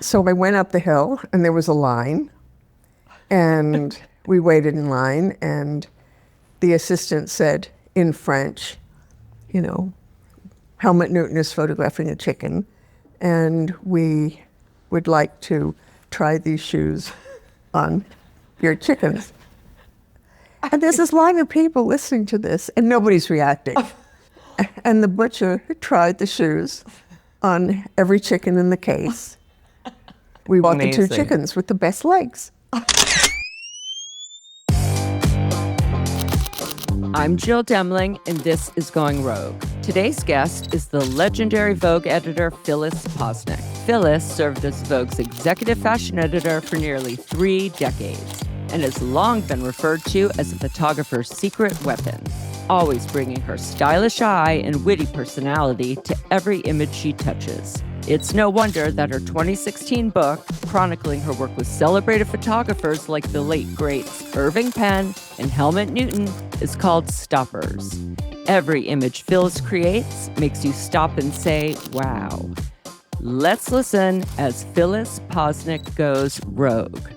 So I went up the hill, and there was a line, and we waited in line, and the assistant said in French, you know, Helmut Newton is photographing a chicken, and we would like to try these shoes on your chickens. And there's this line of people listening to this, and nobody's reacting. And the butcher tried the shoes on every chicken in the case. We bought the two chickens with the best legs. I'm Jill Demling, and this is Going Rogue. Today's guest is the legendary Vogue editor, Phyllis Posnick. Phyllis served as Vogue's executive fashion editor for nearly 3 decades and has long been referred to as a photographer's secret weapon, always bringing her stylish eye and witty personality to every image she touches. It's no wonder that her 2016 book, chronicling her work with celebrated photographers like the late greats Irving Penn and Helmut Newton, is called Stoppers. Every image Phyllis creates makes you stop and say, wow. Let's listen as Phyllis Posnick goes rogue.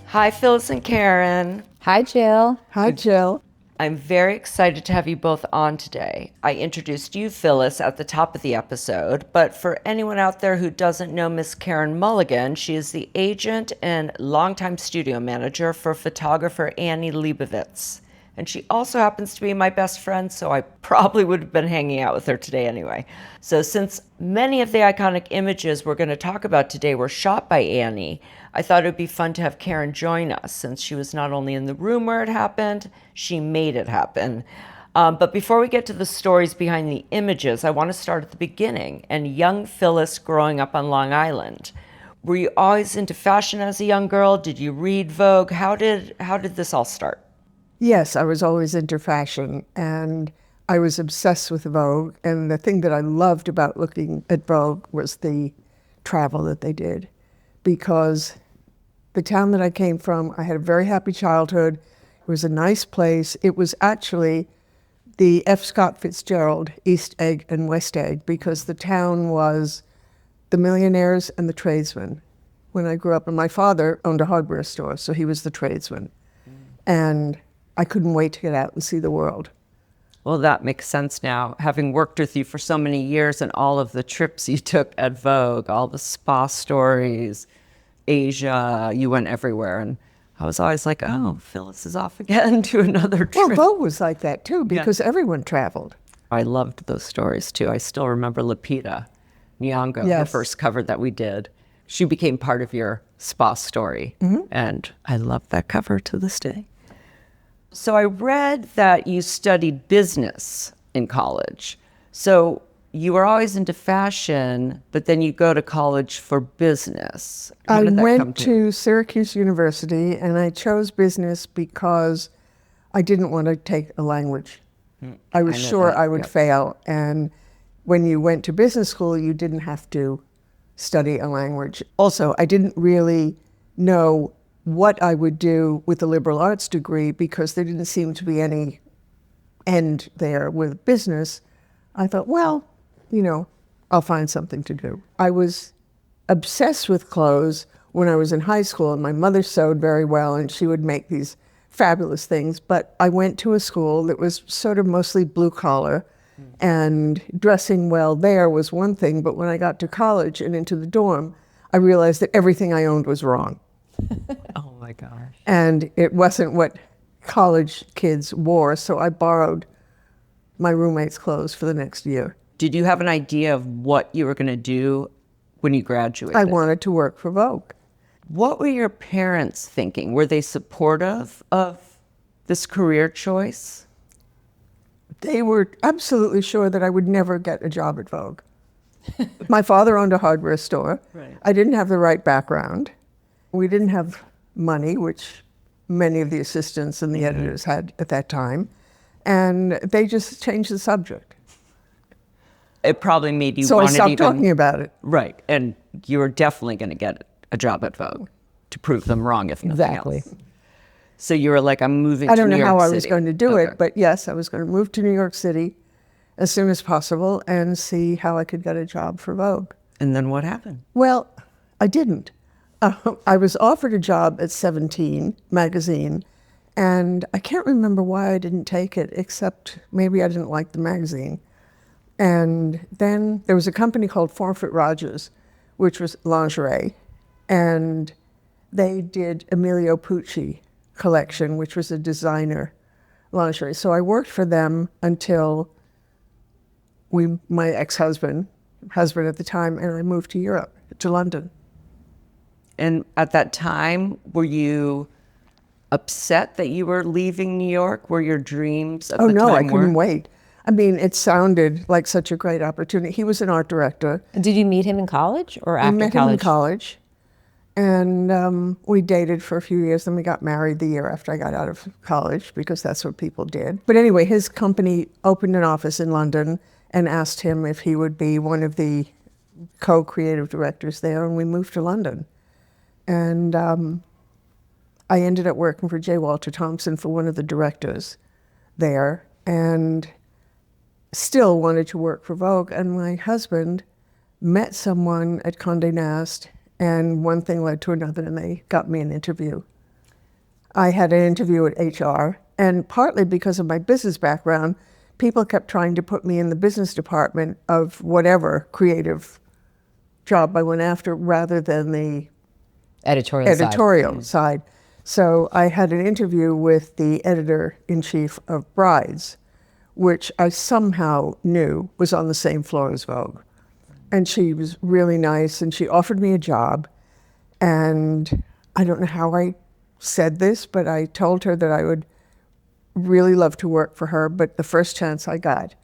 Hi, Phyllis and Karen. Hi, Jill. Hi, Jill. I'm very excited to have you both on today. I introduced you, Phyllis, at the top of the episode, but for anyone out there who doesn't know Miss Karen Mulligan, she is the agent and longtime studio manager for photographer Annie Leibovitz. And she also happens to be my best friend, so I probably would have been hanging out with her today anyway. So since many of the iconic images we're going to talk about today were shot by Annie, I thought it would be fun to have Karen join us, since she was not only in the room where it happened, she made it happen. But before we get to the stories behind the images, I want to start at the beginning and young Phyllis growing up on Long Island. Were you always into fashion as a young girl? Did you read Vogue? How did this all start? Yes, I was always into fashion, and I was obsessed with Vogue. And the thing that I loved about looking at Vogue was the travel that they did, because the town that I came from, I had a very happy childhood. It was a nice place. It was actually the F. Scott Fitzgerald East Egg and West Egg, because the town was the millionaires and the tradesmen. When I grew up, and my father owned a hardware store, so he was the tradesman. And I couldn't wait to get out and see the world. Well, that makes sense now, having worked with you for so many years and all of the trips you took at Vogue, all the spa stories, Asia, you went everywhere. And I was always like, oh, Phyllis is off again to another trip. Well, Vogue was like that too, because everyone traveled. I loved those stories too. I still remember Lupita Nyong'o, the first cover that we did. She became part of your spa story. And I love that cover to this day. So I read that you studied business in college. So you were always into fashion, but then you go to college for business. I went to Syracuse University, and I chose business because I didn't want to take a language. I was sure I would fail. And when you went to business school, you didn't have to study a language. Also, I didn't really know what I would do with a liberal arts degree, because there didn't seem to be any end there with business. I thought, well, I'll find something to do. I was obsessed with clothes when I was in high school, and my mother sewed very well, and she would make these fabulous things. But I went to a school that was sort of mostly blue collar, and dressing well there was one thing. But when I got to college and into the dorm, I realized that everything I owned was wrong. Oh my gosh. And it wasn't what college kids wore, so I borrowed my roommate's clothes for the next year. Did you have an idea of what you were going to do when you graduated? I wanted to work for Vogue. What were your parents thinking? Were they supportive of this career choice? They were absolutely sure that I would never get a job at Vogue. My father owned a hardware store. Right. I didn't have the right background. We didn't have money, which many of the assistants and the editors had at that time. And they just changed the subject. It probably made you so I stopped talking about it. Right. And you were definitely going to get a job at Vogue to prove them wrong, if nothing else. So you were like, I'm moving to New York City. I don't know how I was going to do it, but yes, I was going to move to New York City as soon as possible and see how I could get a job for Vogue. And then what happened? Well, I didn't. I was offered a job at 17 magazine, and I can't remember why I didn't take it, except maybe I didn't like the magazine. And then there was a company called Forfeit Rogers, which was lingerie, and they did Emilio Pucci collection, which was a designer lingerie. So I worked for them until my husband at the time, and I moved to Europe, to London. And at that time, were you upset that you were leaving New York? Were your dreams at the time? Oh, no, I couldn't wait. I mean, it sounded like such a great opportunity. He was an art director. Did you meet him in college or after college? We met him in college, and we dated for a few years, then we got married the year after I got out of college, because that's what people did. But anyway, his company opened an office in London and asked him if he would be one of the co-creative directors there, and we moved to London. And I ended up working for J. Walter Thompson, for one of the directors there, and still wanted to work for Vogue. And my husband met someone at Condé Nast, and one thing led to another, and they got me an interview. I had an interview at HR, and partly because of my business background, people kept trying to put me in the business department of whatever creative job I went after, rather than the editorial side. So I had an interview with the editor-in-chief of Brides, which I somehow knew was on the same floor as Vogue. And she was really nice, and she offered me a job. And I don't know how I said this, but I told her that I would really love to work for her, but the first chance I got,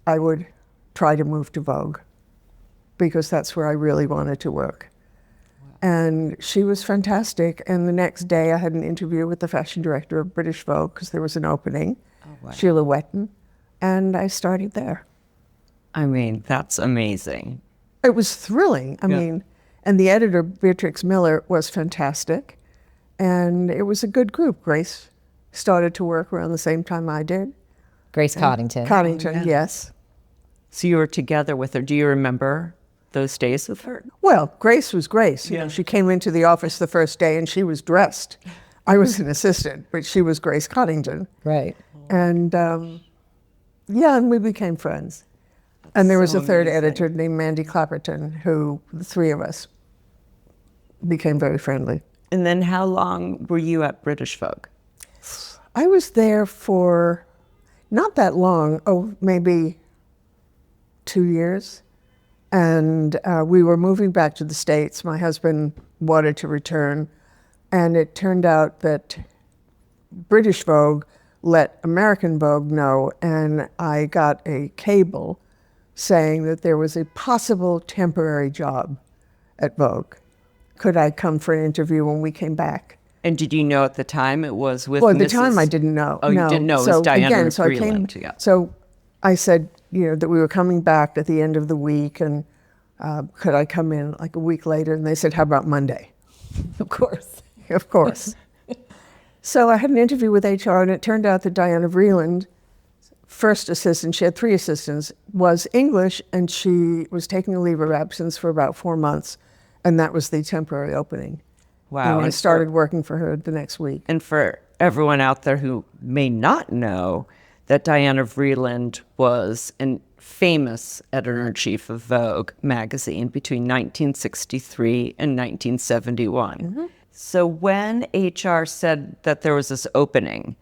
I would try to move to Vogue, because that's where I really wanted to work. And she was fantastic. And the next day I had an interview with the fashion director of British Vogue, because there was an opening, Sheila Wetton, and I started there. I mean, that's amazing. It was thrilling. I mean, and the editor, Beatrix Miller, was fantastic. And it was a good group. Grace started to work around the same time I did. Grace Coddington. Coddington, yes. So you were together with her. Do you remember those days with her? Well, Grace was Grace. You know, she came into the office the first day and she was dressed. I was an assistant, but she was Grace Coddington. Right. And and we became friends. And there was a third editor named Mandy Clapperton, who the three of us became very friendly. And then how long were you at British Vogue? I was there for not that long, maybe 2 years. And we were moving back to the States. My husband wanted to return. And it turned out that British Vogue let American Vogue know, and I got a cable saying that there was a possible temporary job at Vogue. Could I come for an interview when we came back? And did you know at the time it was with Well, at the time I didn't know. Oh, no. You didn't know. It was Diana Freeland. So I said, that we were coming back at the end of the week, and could I come in like a week later? And they said, how about Monday? Of course. Of course. So I had an interview with HR, and it turned out that Diana Vreeland, first assistant, she had 3 assistants, was English, and she was taking a leave of absence for about 4 months, and that was the temporary opening. Wow. And I started working for her the next week. And for everyone out there who may not know, that Diana Vreeland was a famous editor-in-chief of Vogue magazine between 1963 and 1971. Mm-hmm. So when HR said that there was this opening,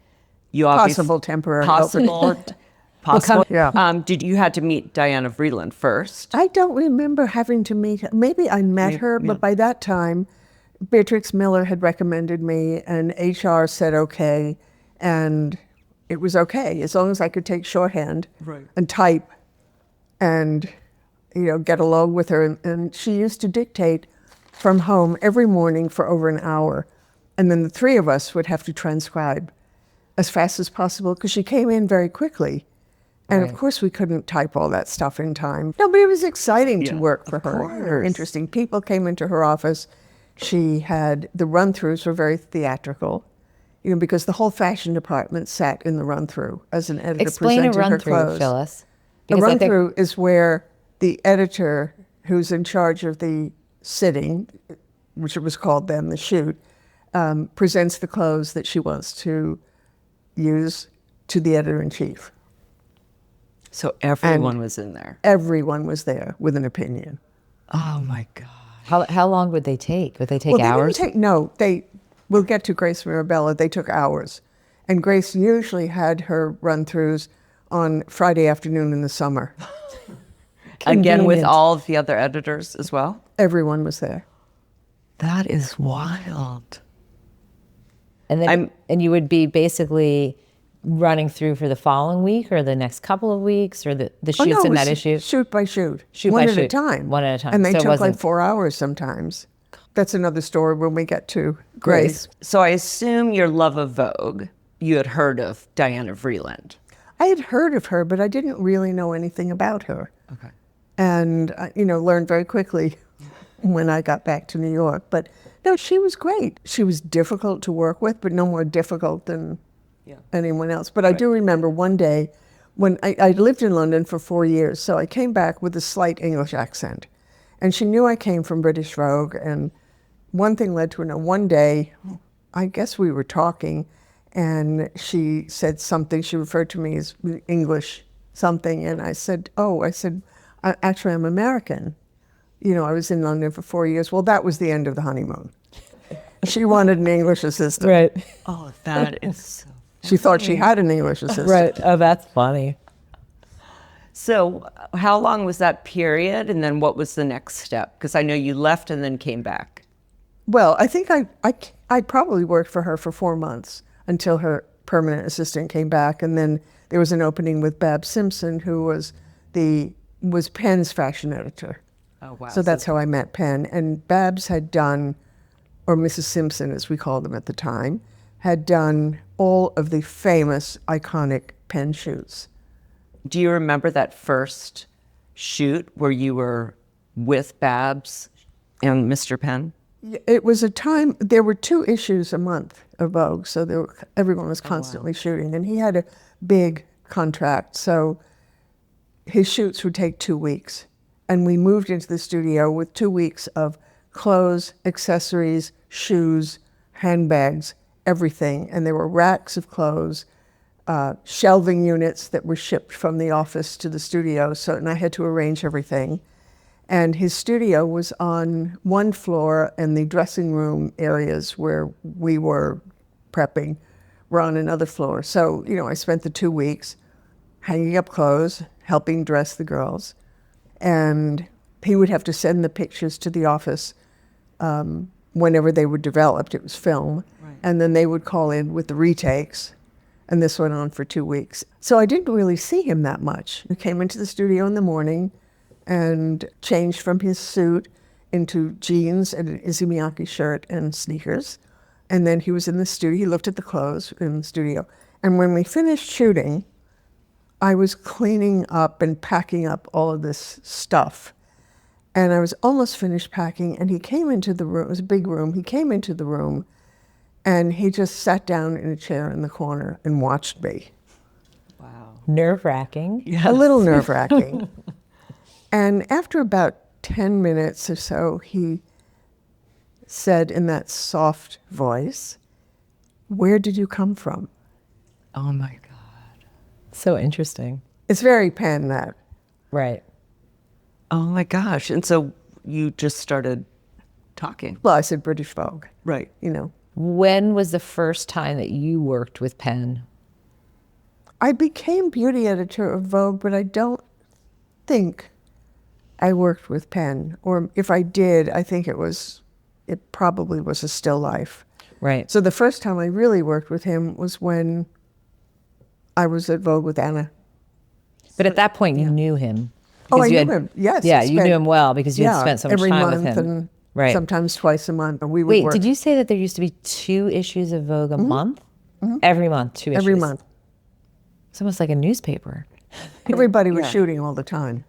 you obviously... Possible temporary opening. Did you had to meet Diana Vreeland first? I don't remember having to meet her. Maybe I met her, but by that time, Beatrix Miller had recommended me, and HR said okay, and it was okay as long as I could take shorthand and type and get along with her. And she used to dictate from home every morning for over an hour, and then the 3 of us would have to transcribe as fast as possible, because she came in very quickly. And of course we couldn't type all that stuff in time. No, but it was exciting to work for her. Interesting people came into her office. She had, the run-throughs were very theatrical, because the whole fashion department sat in the run-through as an editor presenting her clothes. Explain a run-through, Phyllis. A run-through is where the editor who's in charge of the sitting, which it was called then, the shoot, presents the clothes that she wants to use to the editor-in-chief. So everyone was in there. Everyone was there with an opinion. Oh my God. How long would they take? Would they take hours? We'll get to Grace Mirabella. They took hours. And Grace usually had her run-throughs on Friday afternoon in the summer. Again, with Convenient. all of the other editors as well? Everyone was there. That is wild. And then and you would be basically running through for the following week or the next couple of weeks or the shoots in that issue? Shoot by shoot. Shoot one by at a shoot. time. One at a time. And they So it took like wasn't- 4 hours sometimes. That's another story when we get to Grace. So I assume your love of Vogue, you had heard of Diana Vreeland. I had heard of her, but I didn't really know anything about her. Okay. And, learned very quickly when I got back to New York. But no, she was great. She was difficult to work with, but no more difficult than anyone else. But I do remember one day when I lived in London for 4 years, so I came back with a slight English accent. And she knew I came from British Vogue, and one thing led to another. One day, I guess we were talking, and she said something. She referred to me as English something, and I said, actually, I'm American. I was in London for 4 years. Well, that was the end of the honeymoon. She wanted an English assistant. Right. Oh, that is so. She thought she had an English assistant. Right. Oh, that's funny. So how long was that period? And then what was the next step? Because I know you left and then came back. Well, I think I probably worked for her for 4 months until her permanent assistant came back. And then there was an opening with Babs Simpson, who was Penn's fashion editor. Oh, wow. So that's how I met Penn. And Babs had done, or Mrs. Simpson as we called them at the time, had done all of the famous, iconic Penn shoots. Do you remember that first shoot where you were with Babs and Mr. Penn? It was a time, there were 2 issues a month of Vogue, so everyone was constantly shooting. And he had a big contract, so his shoots would take 2 weeks. And we moved into the studio with 2 weeks of clothes, accessories, shoes, handbags, everything. And there were racks of clothes, shelving units that were shipped from the office to the studio. And I had to arrange everything. And his studio was on one floor, and the dressing room areas where we were prepping were on another floor. So, I spent the 2 weeks hanging up clothes, helping dress the girls. And he would have to send the pictures to the office whenever they were developed. It was film. Right. And then they would call in with the retakes. And this went on for 2 weeks. So I didn't really see him that much. He came into the studio in the morning and changed from his suit into jeans and an Issey Miyake shirt and sneakers. And then he was in the studio. He looked at the clothes in the studio. And when we finished shooting, I was cleaning up and packing up all of this stuff. And I was almost finished packing, and he came into the room. It was a big room. He came into the room, and he just sat down in a chair in the corner and watched me. Wow. Nerve-wracking. Yes. A little nerve-wracking. And after about 10 minutes or so, he said in that soft voice, "Where did you come from?" Oh, my God. So interesting. It's very Penn, that. Right. Oh, my gosh. And so you just started talking. Well, I said British Vogue, Right. When was the first time that you worked with Penn? I became beauty editor of Vogue, but I don't think I worked with Penn. Or if I did, I think it probably was a still life. Right. So the first time I really worked with him was when I was at Vogue with Anna. But at that point, you knew him. Oh, because I you knew him. Yes. Yeah, I you knew him well because you had yeah, spent so much every time month with him. and Right. sometimes twice a month. And we would Wait, work. did you say that there used to be 2 issues of Vogue a month? Mm-hmm. Every month, 2 issues? Every month. It's almost like a newspaper. Everybody was shooting all the time.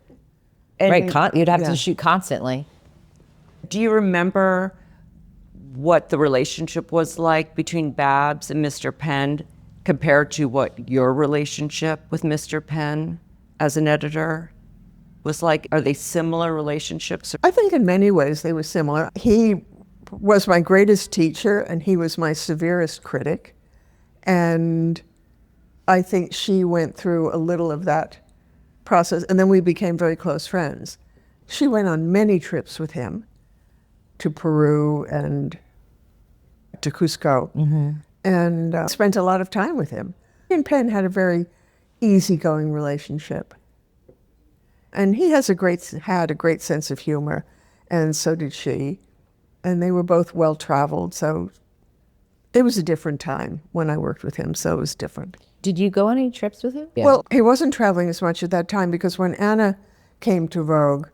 And Right, you'd have yeah. to shoot constantly. do you remember what the relationship was like between Babs and Mr. Penn compared to what your relationship with Mr. Penn as an editor? was like? Are they similar relationships? I think in many ways they were similar. He was my greatest teacher and he was my severest critic. And I think she went through a little of that process, and then we became very close friends. She went on many trips with him to Peru and to Cusco, and spent a lot of time with him. He and Penn had a very easygoing relationship. And he had a great sense of humor, and so did she. And they were both well-traveled, so it was a different time when I worked with him, so it was different. Did you go on any trips with him? Yeah. Well, he wasn't traveling as much at that time because when Anna came to Vogue,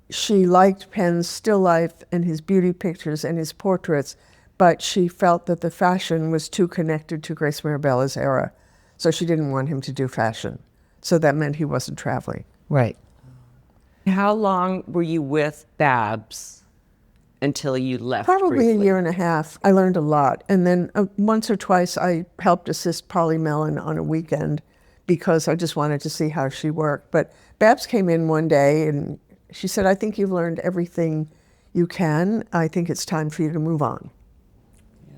she liked Penn's still life and his beauty pictures and his portraits, but she felt that the fashion was too connected to Grace Mirabella's era, so she didn't want him to do fashion. So that meant he wasn't traveling. Right. How long were you with Babs until you left? Probably briefly? a year and a half. I learned a lot. And then once or twice I helped assist Polly Mellon on a weekend because I just wanted to see how she worked. But Babs came in one day and she said, I think you've learned everything you can. I think it's time for you to move on. Yeah.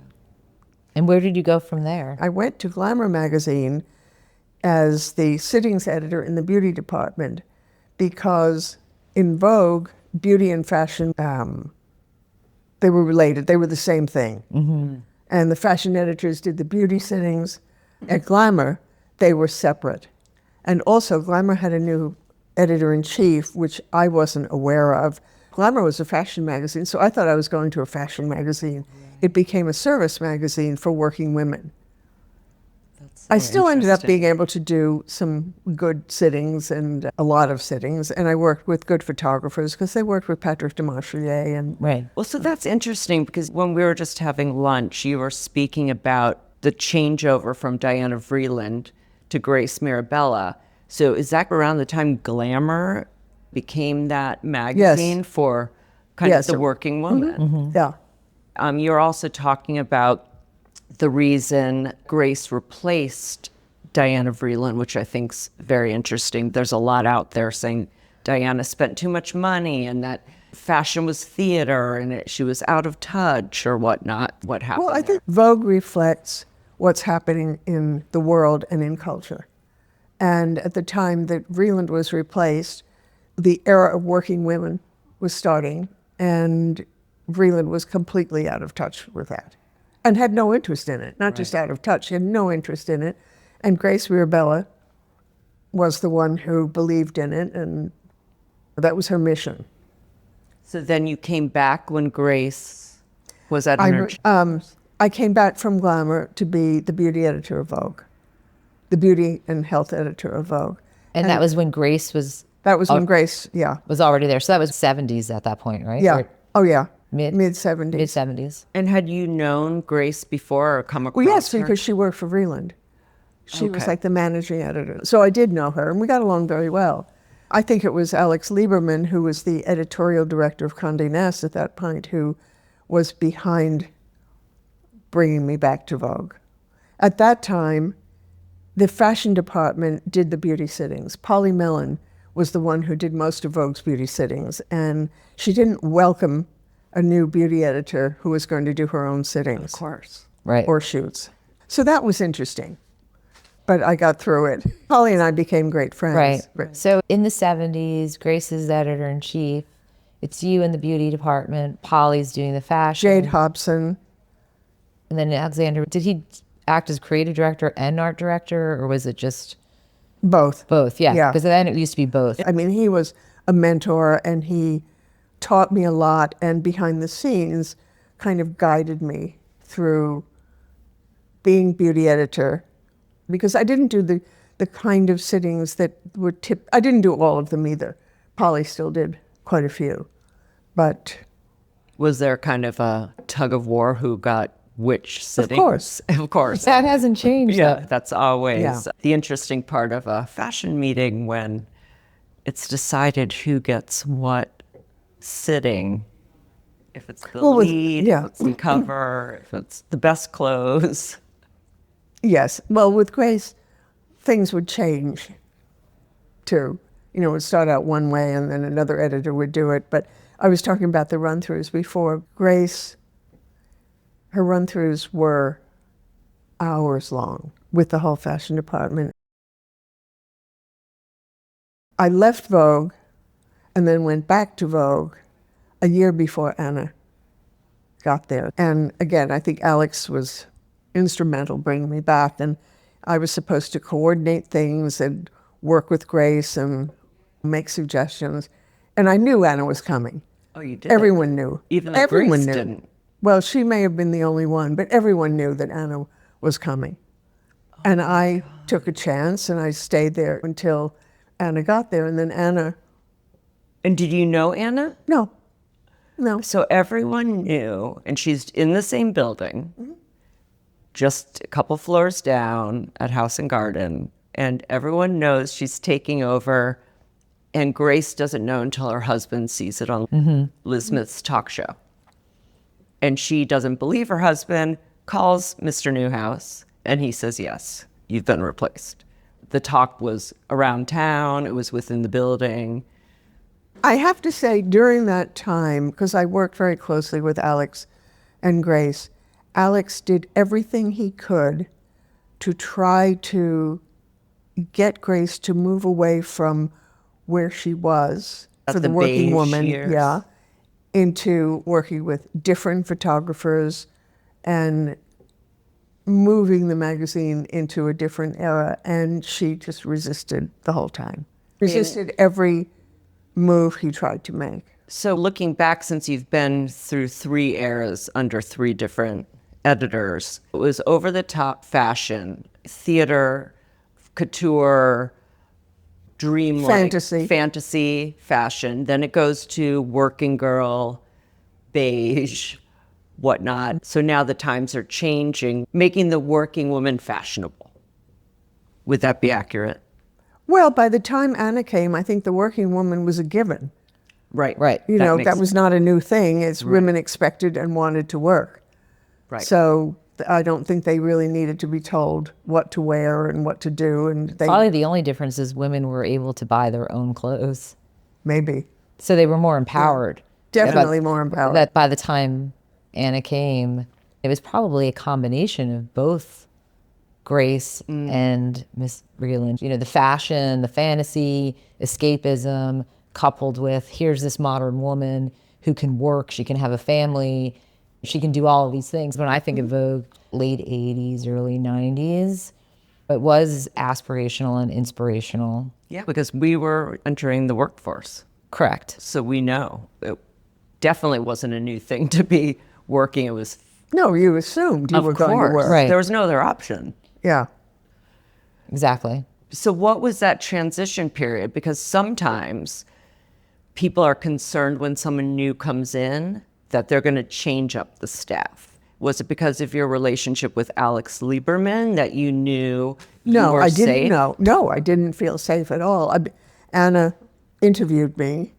And where did you go from there? I went to Glamour magazine as the sittings editor in the beauty department because in Vogue, beauty and fashion, they were related. They were the same thing. Mm-hmm. And the fashion editors did the beauty sittings. At Glamour, they were separate. And also, Glamour had a new editor-in-chief, which I wasn't aware of. Glamour was a fashion magazine, so I thought I was going to a fashion magazine. It became a service magazine for working women. I still ended up being able to do some good sittings and a lot of sittings, and I worked with good photographers because they worked with Patrick Demarchelier. And right. Well, so that's interesting because when we were just having lunch, you were speaking about the changeover from Diana Vreeland to Grace Mirabella. So is that around the time Glamour became that magazine for kind of the working woman? Mm-hmm. Yeah. You're also talking about the reason Grace replaced Diana Vreeland, which I think's very interesting. There's a lot out there saying Diana spent too much money and that fashion was theater and she was out of touch or whatnot. What happened? Well, I think Vogue reflects what's happening in the world and in culture. And at the time that Vreeland was replaced, the era of working women was starting, and Vreeland was completely out of touch with that and had no interest in it. Not just out of touch, she had no interest in it. And Grace Mirabella was the one who believed in it, and that was her mission. So then you came back when Grace was at her... I came back from Glamour to be the beauty editor of Vogue, the beauty and health editor of Vogue. And that was when Grace was... That was when Grace, was already there. So that was 70s at that point, right? Yeah. Or oh, yeah. Mid-70s. Mid-70s. And had you known Grace before or come across her? Well, yes, her? because she worked for Vreeland. She was like the managing editor. So I did know her, and we got along very well. I think it was Alex Lieberman, who was the editorial director of Condé Nast at that point, who was behind bringing me back to Vogue. At that time, the fashion department did the beauty sittings. Polly Mellon was the one who did most of Vogue's beauty sittings, and she didn't welcome a new beauty editor who was going to do her own sittings. Of course. Right. Or shoots. So that was interesting. But I got through it. Polly and I became great friends. Right. So in the 70s, Grace is editor-in-chief. It's you in the beauty department. Polly's doing the fashion. Jade Hobson. And then Alexander, did he act as creative director and art director, or was it just... Both. Both, yeah. Because then it used to be both. I mean, he was a mentor, and he taught me a lot, and behind the scenes kind of guided me through being beauty editor, because I didn't do the kind of sittings that were I didn't do all of them either. Polly still did quite a few, but... Was there kind of a tug of war who got which sitting? Of course. Of course. That hasn't changed. Yeah, that's always the interesting part of a fashion meeting, when it's decided who gets what sitting. If it's the lead, if it's the cover, if it's the best clothes. Yes. Well, with Grace, things would change, too. It would start out one way and then another editor would do it. But I was talking about the run-throughs before. Grace, her run-throughs were hours long with the whole fashion department. I left Vogue and then went back to Vogue a year before Anna got there. And again, I think Alex was instrumental bringing me back, and I was supposed to coordinate things and work with Grace and make suggestions. And I knew Anna was coming. Oh, you did? Everyone knew. Even everyone Grace knew. Didn't. Well, she may have been the only one, but everyone knew that Anna was coming. And I took a chance, and I stayed there until Anna got there. And then Anna... And did you know Anna? No. So everyone knew, and she's in the same building, just a couple floors down at House and Garden, and everyone knows she's taking over, and Grace doesn't know until her husband sees it on Liz Smith's talk show. And she doesn't believe her husband, calls Mr. Newhouse, and he says, yes, you've been replaced. The talk was around town, it was within the building. I have to say, during that time, because I worked very closely with Alex and Grace, Alex did everything he could to try to get Grace to move away from where she was At for the the working beige woman, years. into working with different photographers and moving the magazine into a different era. And she just resisted the whole time. Resisted every move he tried to make. So looking back, since you've been through 3 eras under 3 different editors, it was over-the-top fashion, theater, couture, dreamlike, fantasy fashion. Then it goes to working girl, beige, whatnot. So now the times are changing, making the working woman fashionable. Would that be accurate? Well, by the time Anna came, I think the working woman was a given. Right. That was not a new thing. It's women expected and wanted to work. Right. So I don't think they really needed to be told what to wear and what to do. And Probably the only difference is women were able to buy their own clothes. Maybe. So they were more empowered. Definitely more empowered. That by the time Anna came, it was probably a combination of both Grace and Miss Breland. The fashion, the fantasy, escapism, coupled with here's this modern woman who can work, she can have a family, she can do all of these things. When I think of Vogue, late 80s, early 90s, it was aspirational and inspirational. Yeah, because we were entering the workforce. Correct. So we know it definitely wasn't a new thing to be working. It was... No, you assumed you were going to work. Right. There was no other option. Yeah. Exactly. So what was that transition period? Because sometimes people are concerned when someone new comes in that they're going to change up the staff. Was it because of your relationship with Alex Lieberman that you knew you were safe? I didn't know. No, I didn't feel safe at all. Anna interviewed me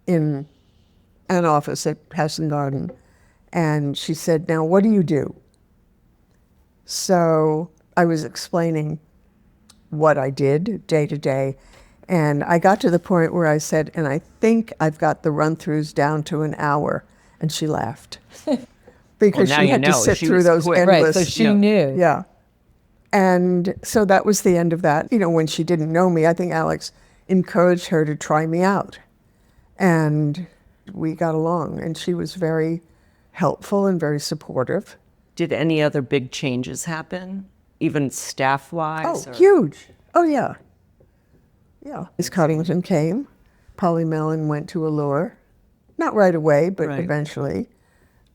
in an office at House and Garden, and she said, now, what do you do? So I was explaining what I did day to day, and I got to the point where I said, and I think I've got the run-throughs down to an hour, and she laughed. Because she had to sit through those endless... Right, so she knew. Yeah. And so that was the end of that. When she didn't know me, I think Alex encouraged her to try me out. And we got along, and she was very helpful and very supportive. Did any other big changes happen, even staff-wise? Oh, huge. Oh, yeah. Yeah. Miss Coddington came. Polly Mellon went to Allure. Not right away, but eventually.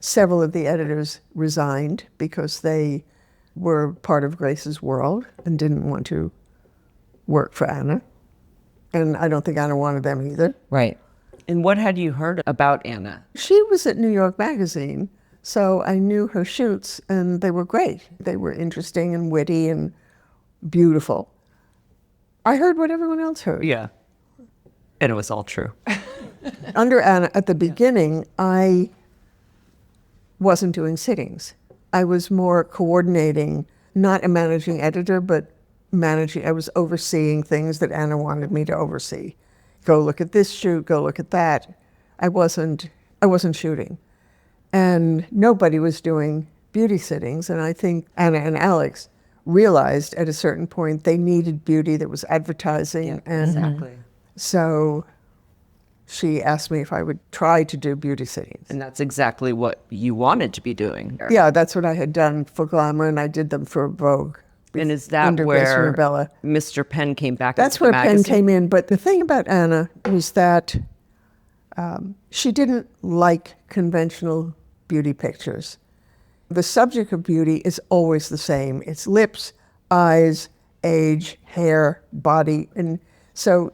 Several of the editors resigned because they were part of Grace's world and didn't want to work for Anna. And I don't think Anna wanted them either. Right. And what had you heard about Anna? She was at New York Magazine, so I knew her shoots, and they were great. They were interesting and witty and beautiful. I heard what everyone else heard. Yeah. And it was all true. Under Anna, at the beginning, I wasn't doing sittings. I was more coordinating, not a managing editor, but I was overseeing things that Anna wanted me to oversee. go look at this shoot, go look at that. I wasn't shooting. And nobody was doing beauty sittings. And I think Anna and Alex realized at a certain point they needed beauty that was advertising. And Exactly. so she asked me if I would try to do beauty sittings. And that's exactly what you wanted to be doing. Yeah, that's what I had done for Glamour, and I did them for Vogue. And is that under Grace where Mirabella. Mr. Penn came back? That's into where the Penn magazine? came in. But the thing about Anna was that she didn't like conventional beauty pictures. The subject of beauty is always the same. It's lips, eyes, age, hair, body. And so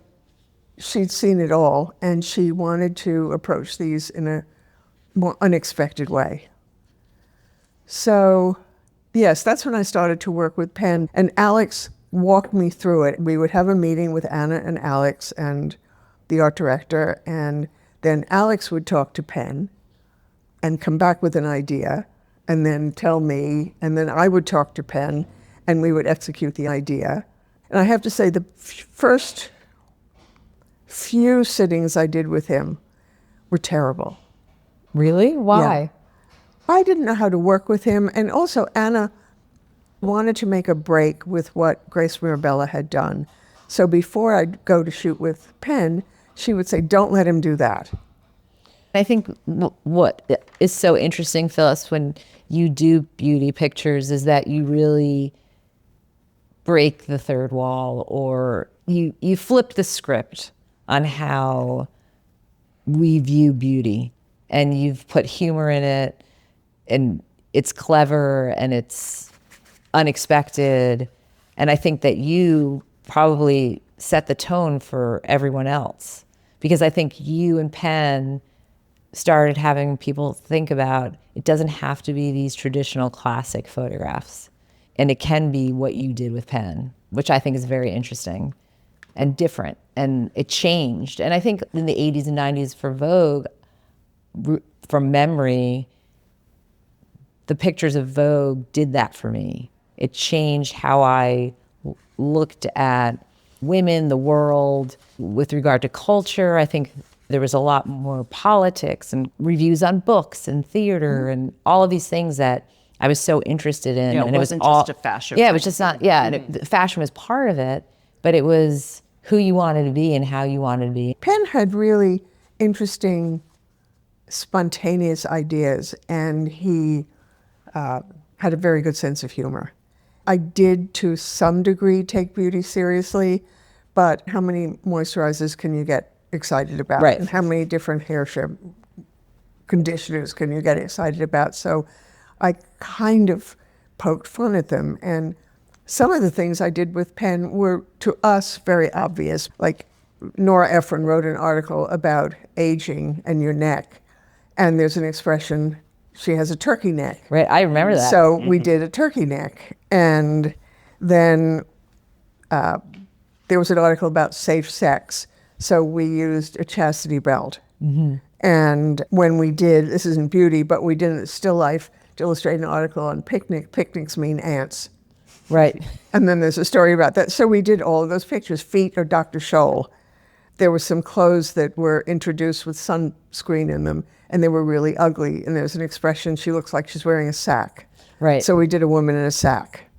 she'd seen it all, and she wanted to approach these in a more unexpected way. So, yes, that's when I started to work with Penn. And Alex walked me through it. We would have a meeting with Anna and Alex and the art director, and then Alex would talk to Penn and come back with an idea and then tell me, and then I would talk to Penn and we would execute the idea. And I have to say, the first few sittings I did with him were terrible. Really? Why? I didn't know how to work with him. And also Anna wanted to make a break with what Grace Mirabella had done. So before I'd go to shoot with Penn, she would say, don't let him do that. I think what is so interesting, Phyllis, when you do beauty pictures is that you really break the third wall, or you flip the script on how we view beauty, and you've put humor in it, and it's clever and it's unexpected. And I think that you probably set the tone for everyone else, because I think you and Penn started having people think about it doesn't have to be these traditional classic photographs, and it can be what you did with Penn, which I think is very interesting and different, and it changed. And I think in the 80s and 90s for Vogue, from memory, the pictures of Vogue did that for me. It changed how I looked at women, the world. With regard to culture, I think there was a lot more politics and reviews on books and theater and all of these things that I was so interested in. Yeah, and it wasn't was all, just a fashion. Yeah, it was just not, and fashion was part of it, but it was who you wanted to be and how you wanted to be. Penn had really interesting, spontaneous ideas, and he had a very good sense of humor. I did, to some degree, take beauty seriously, but how many moisturizers can you get excited about? Right. And how many different hair conditioners can you get excited about? So I kind of poked fun at them. And some of the things I did with Penn were, to us, very obvious. Like Nora Ephron wrote an article about aging and your neck. And there's an expression, she has a turkey neck. Right, I remember that. So we did a turkey neck. And then there was an article about safe sex. So we used a chastity belt. Mm-hmm. And when we did, this isn't beauty, but we did a still life to illustrate an article on picnic. Picnics mean ants. Right. And then there's a story about that. So we did all of those pictures. Feet are Dr. Scholl. There were some clothes that were introduced with sunscreen in them, and they were really ugly. And there's an expression, she looks like she's wearing a sack. Right. So we did a woman in a sack.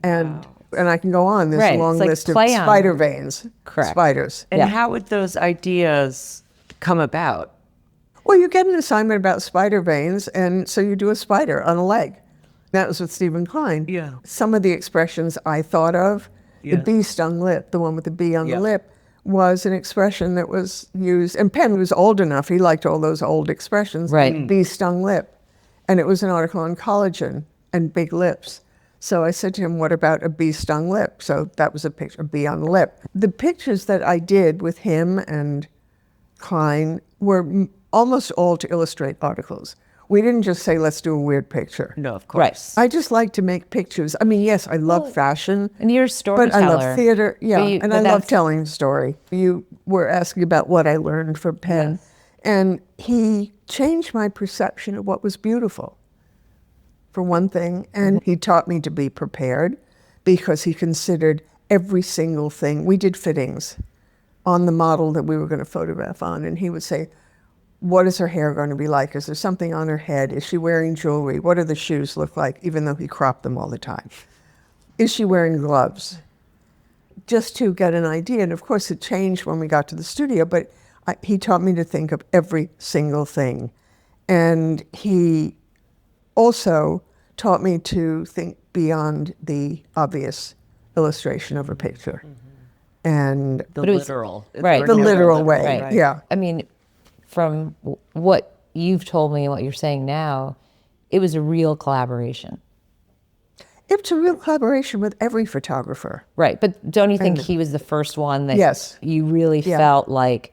And and I can go on. There's Right. a long It's like list of play on. spider veins. Correct. Spiders. And Yeah. how would those ideas come about? Well, you get an assignment about spider veins, and so you do a spider on a leg. That was with Steven Klein. Yeah. Some of the expressions I thought of, the bee stung lip, the one with the bee on the lip, was an expression that was used. And Penn was old enough, he liked all those old expressions. Right. Bee stung lip. And it was an article on collagen and big lips. So I said to him, what about a bee stung lip? So that was a picture, a bee on the lip. The pictures that I did with him and Klein were almost all to illustrate articles. We didn't just say, let's do a weird picture. No, of course. I just like to make pictures. I mean, yes, I love fashion. And you're a But storyteller. I love theater, yeah, and I love that's- telling a story. You were asking about what I learned from Penn, and he changed my perception of what was beautiful, for one thing, and he taught me to be prepared because he considered every single thing. We did fittings on the model that we were going to photograph on, and he would say, what is her hair going to be like? Is there something on her head? Is she wearing jewelry? What do the shoes look like, even though he cropped them all the time? Is she wearing gloves? Just to get an idea. And of course it changed when we got to the studio, but he taught me to think of every single thing. And he also taught me to think beyond the obvious illustration of a picture. And The literal. Right. the literal way, Right. yeah. I mean, from what you've told me and what you're saying now, it was a real collaboration. It's a real collaboration with every photographer. Right. But don't you think he was the first one that Yes. you really Yeah. felt like,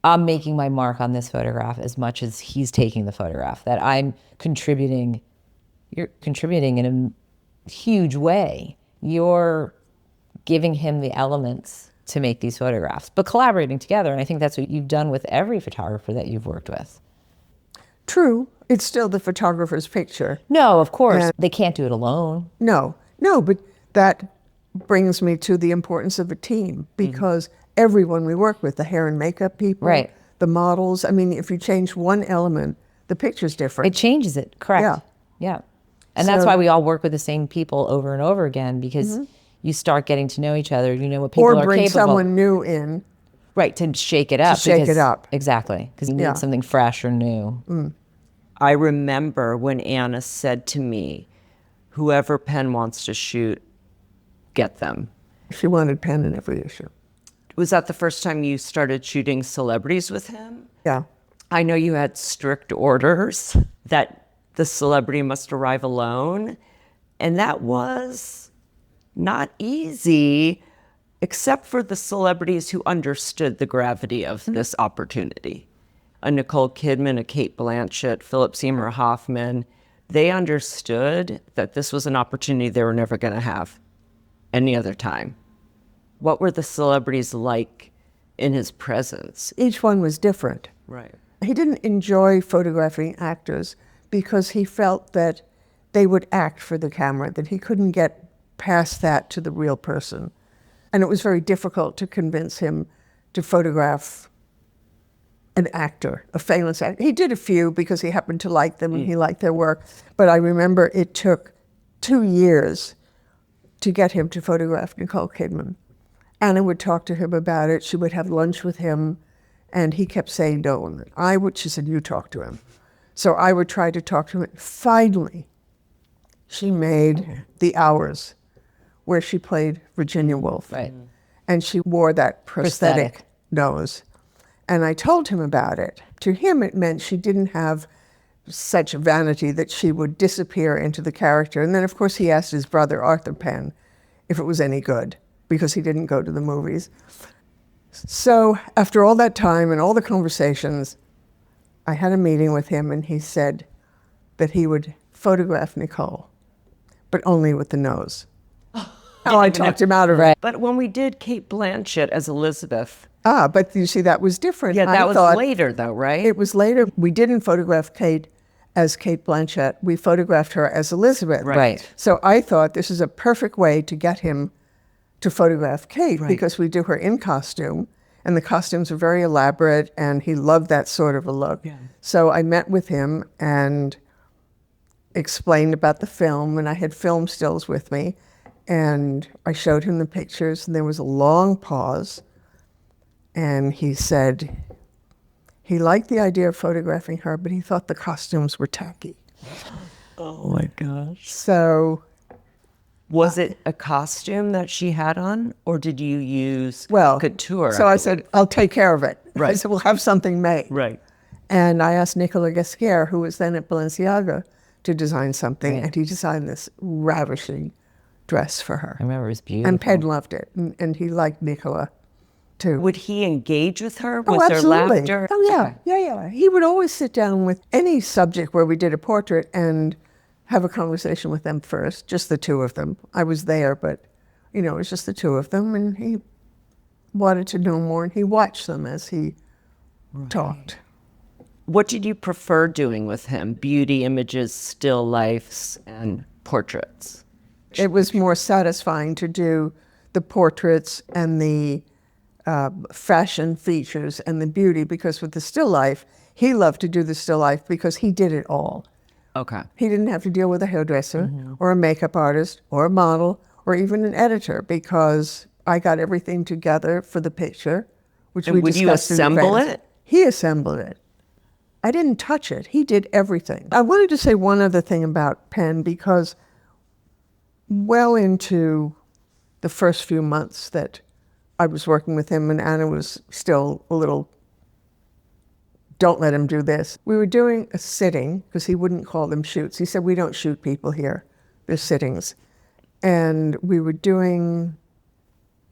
I'm making my mark on this photograph as much as he's taking the photograph, that I'm contributing, you're contributing in a huge way. You're giving him the elements to make these photographs, but collaborating together. And I think that's what you've done with every photographer that you've worked with. True, it's still the photographer's picture. No, of course. They can't do it alone. No, but that brings me to the importance of a team, because everyone we work with, the hair and makeup people, Right. the models, I mean, if you change one element, the picture's different. It changes it, correct. Yeah. Yeah. And that's So- why we all work with the same people over and over again, because you start getting to know each other. You know what people or are bring capable. someone new in. Right, to shake it up. shake it up. Exactly, because you need Yeah. something fresh or new. I remember when Anna said to me, whoever Penn wants to shoot, get them. She wanted Penn in every issue. Was that the first time you started shooting celebrities with him? Yeah. I know you had strict orders that the celebrity must arrive alone. And that was not easy, except for the celebrities who understood the gravity of this opportunity. A Nicole Kidman, a Kate Blanchett, Philip Seymour Hoffman, they understood that this was an opportunity they were never going to have any other time. What were the celebrities like in his presence? Each one was different. Right. He didn't enjoy photographing actors because he felt that they would act for the camera, that he couldn't get past that to the real person. And it was very difficult to convince him to photograph an actor, a famous actor. He did a few because he happened to like them and he liked their work. But I remember it took 2 years to get him to photograph Nicole Kidman. Anna would talk to him about it. She would have lunch with him. And he kept saying no. And she said, you talk to him. So I would try to talk to him. Finally, she made The Hours, where she played Virginia Woolf. Right. And she wore that prosthetic nose. And I told him about it. To him, it meant she didn't have such vanity that she would disappear into the character. And then, of course, he asked his brother, Arthur Penn, if it was any good, because he didn't go to the movies. So after all that time and all the conversations, I had a meeting with him, and he said that he would photograph Nicole, but only with the nose. Oh, I talked him out of it. But when we did Kate Blanchett as Elizabeth, But you see, that was different. yeah, that I was thought later though, right? It was later. We didn't photograph Kate as Kate Blanchett. We photographed her as Elizabeth. Right. So I thought this is a perfect way to get him to photograph Kate, Right. because we do her in costume, and the costumes are very elaborate, and he loved that sort of a look. Yeah. So I met with him and explained about the film, and I had film stills with me, and I showed him the pictures, and there was a long pause, and he said he liked the idea of photographing her, but he thought the costumes were tacky. Oh my gosh. So, Was it a costume that she had on, or did you use well, couture? so I said, I'll take care of it. I Right. said, we'll have something made. Right. And I asked Nicola Gasquer, who was then at Balenciaga, to design something, and he designed this ravishing dress for her. I remember it was beautiful. And Penn loved it, and he liked Nicola too. Would he engage with her? Oh, Was there absolutely. laughter? Oh, yeah. Okay. Yeah. He would always sit down with any subject where we did a portrait and have a conversation with them first, just the two of them. I was there, but, it was just the two of them, and he wanted to know more, and he watched them as he talked. What did you prefer doing with him? Beauty images, still lifes, and portraits? It was more satisfying to do the portraits and the fashion features and the beauty, because with the still life, he loved to do the still life because he did it all. Okay. He didn't have to deal with a hairdresser or a makeup artist or a model or even an editor, because I got everything together for the picture, which And we would you discussed in assemble advance. it? He assembled it. I didn't touch it. He did everything. I wanted to say one other thing about Penn, because well into the first few months that I was working with him, and Anna was still a little, don't let him do this. We were doing a sitting, because he wouldn't call them shoots. He said, we don't shoot people here. They're sittings. And we were doing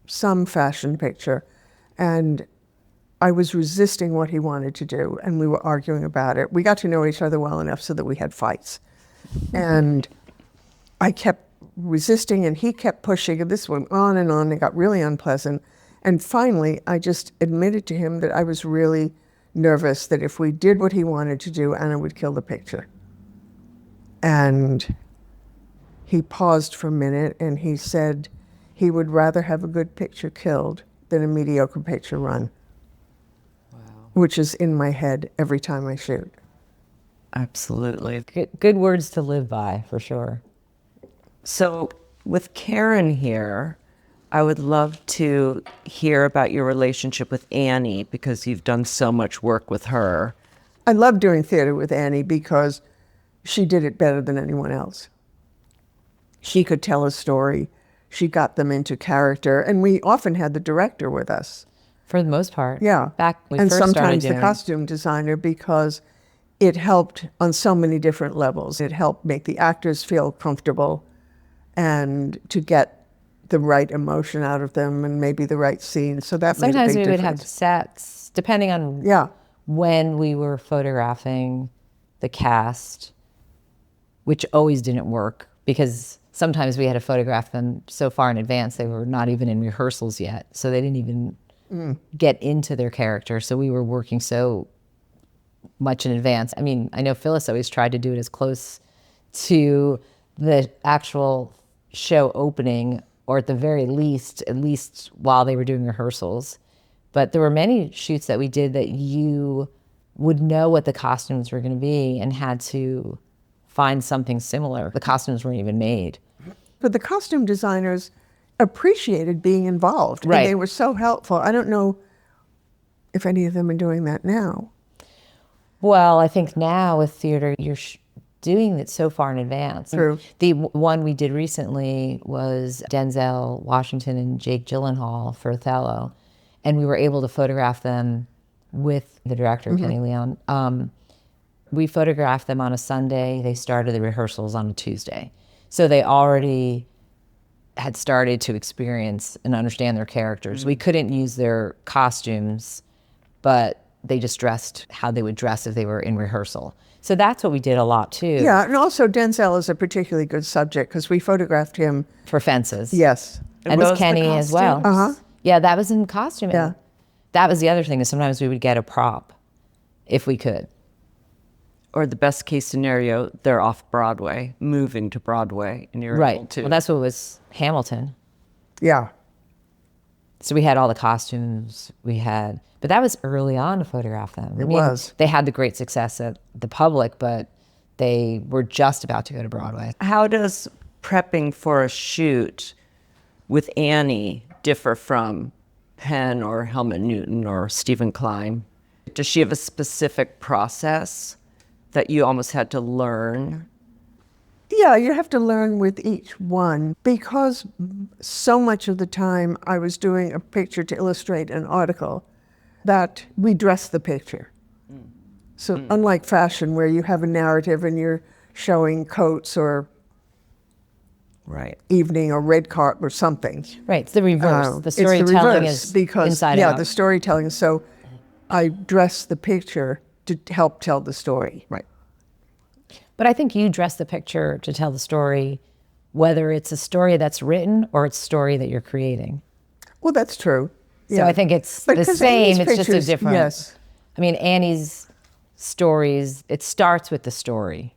some fashion picture, and I was resisting what he wanted to do, and we were arguing about it. We got to know each other well enough so that we had fights. And I kept resisting, and he kept pushing, and this went on and on. It got really unpleasant. And finally, I just admitted to him that I was really nervous that if we did what he wanted to do, Anna would kill the picture. And he paused for a minute, and he said he would rather have a good picture killed than a mediocre picture run. Wow. Which is in my head every time I shoot. Absolutely. Good words to live by, for sure. So with Karen here, I would love to hear about your relationship with Annie, because you've done so much work with her. I love doing theater with Annie because she did it better than anyone else. She could tell a story. She got them into character, and we often had the director with us. For the most part. Yeah. Back when we and first started sometimes the doing costume designer, because it helped on so many different levels. It helped make the actors feel comfortable and to get the right emotion out of them and maybe the right scene. So that made a Sometimes big we would difference. have sets, depending on when we were photographing the cast, which always didn't work, because sometimes we had to photograph them so far in advance they were not even in rehearsals yet, so they didn't even get into their character. So we were working so much in advance. I mean, I know Phyllis always tried to do it as close to the actual show opening, or at the very least, at least while they were doing rehearsals. But there were many shoots that we did that you would know what the costumes were going to be and had to find something similar. The costumes weren't even made. But the costume designers appreciated being involved. Right. And they were so helpful. I don't know if any of them are doing that now. Well, I think now with theater, you're doing it so far in advance. True. The one we did recently was Denzel Washington and Jake Gyllenhaal for Othello, and we were able to photograph them with the director, Kenny Leon. We photographed them on a Sunday. They started the rehearsals on a Tuesday. So they already had started to experience and understand their characters. We couldn't use their costumes, but they just dressed how they would dress if they were in rehearsal. So that's what we did a lot too. Yeah, and also Denzel is a particularly good subject because we photographed him. For Fences. Yes. And those with the Kenny as well. costumes? Yeah, that was in costuming. Yeah. That was the other thing, is sometimes we would get a prop if we could. Or the best case scenario, they're off Broadway, moving to Broadway, and you're able Right. to. Well, that's what was Hamilton. Yeah. So we had all the costumes but that was early on to photograph them. It was. They had the great success at the public, but they were just about to go to Broadway. How does prepping for a shoot with Annie differ from Penn or Helmut Newton or Steven Klein? Does she have a specific process that you almost had to learn? Yeah, you have to learn with each one, because so much of the time I was doing a picture to illustrate an article, that we dress the picture. So unlike fashion, where you have a narrative and you're showing coats or Right. evening or red carpet or something. Right, it's the reverse. The It's the storytelling reverse is because, inside yeah, out. the storytelling. So I dress the picture to help tell the story. Right. But I think you dress the picture to tell the story, whether it's a story that's written or it's a story that you're creating. Well, that's true. So I think it's But the 'cause same, Annie's it's just a pictures, different. yes. I mean, Annie's stories, it starts with the story.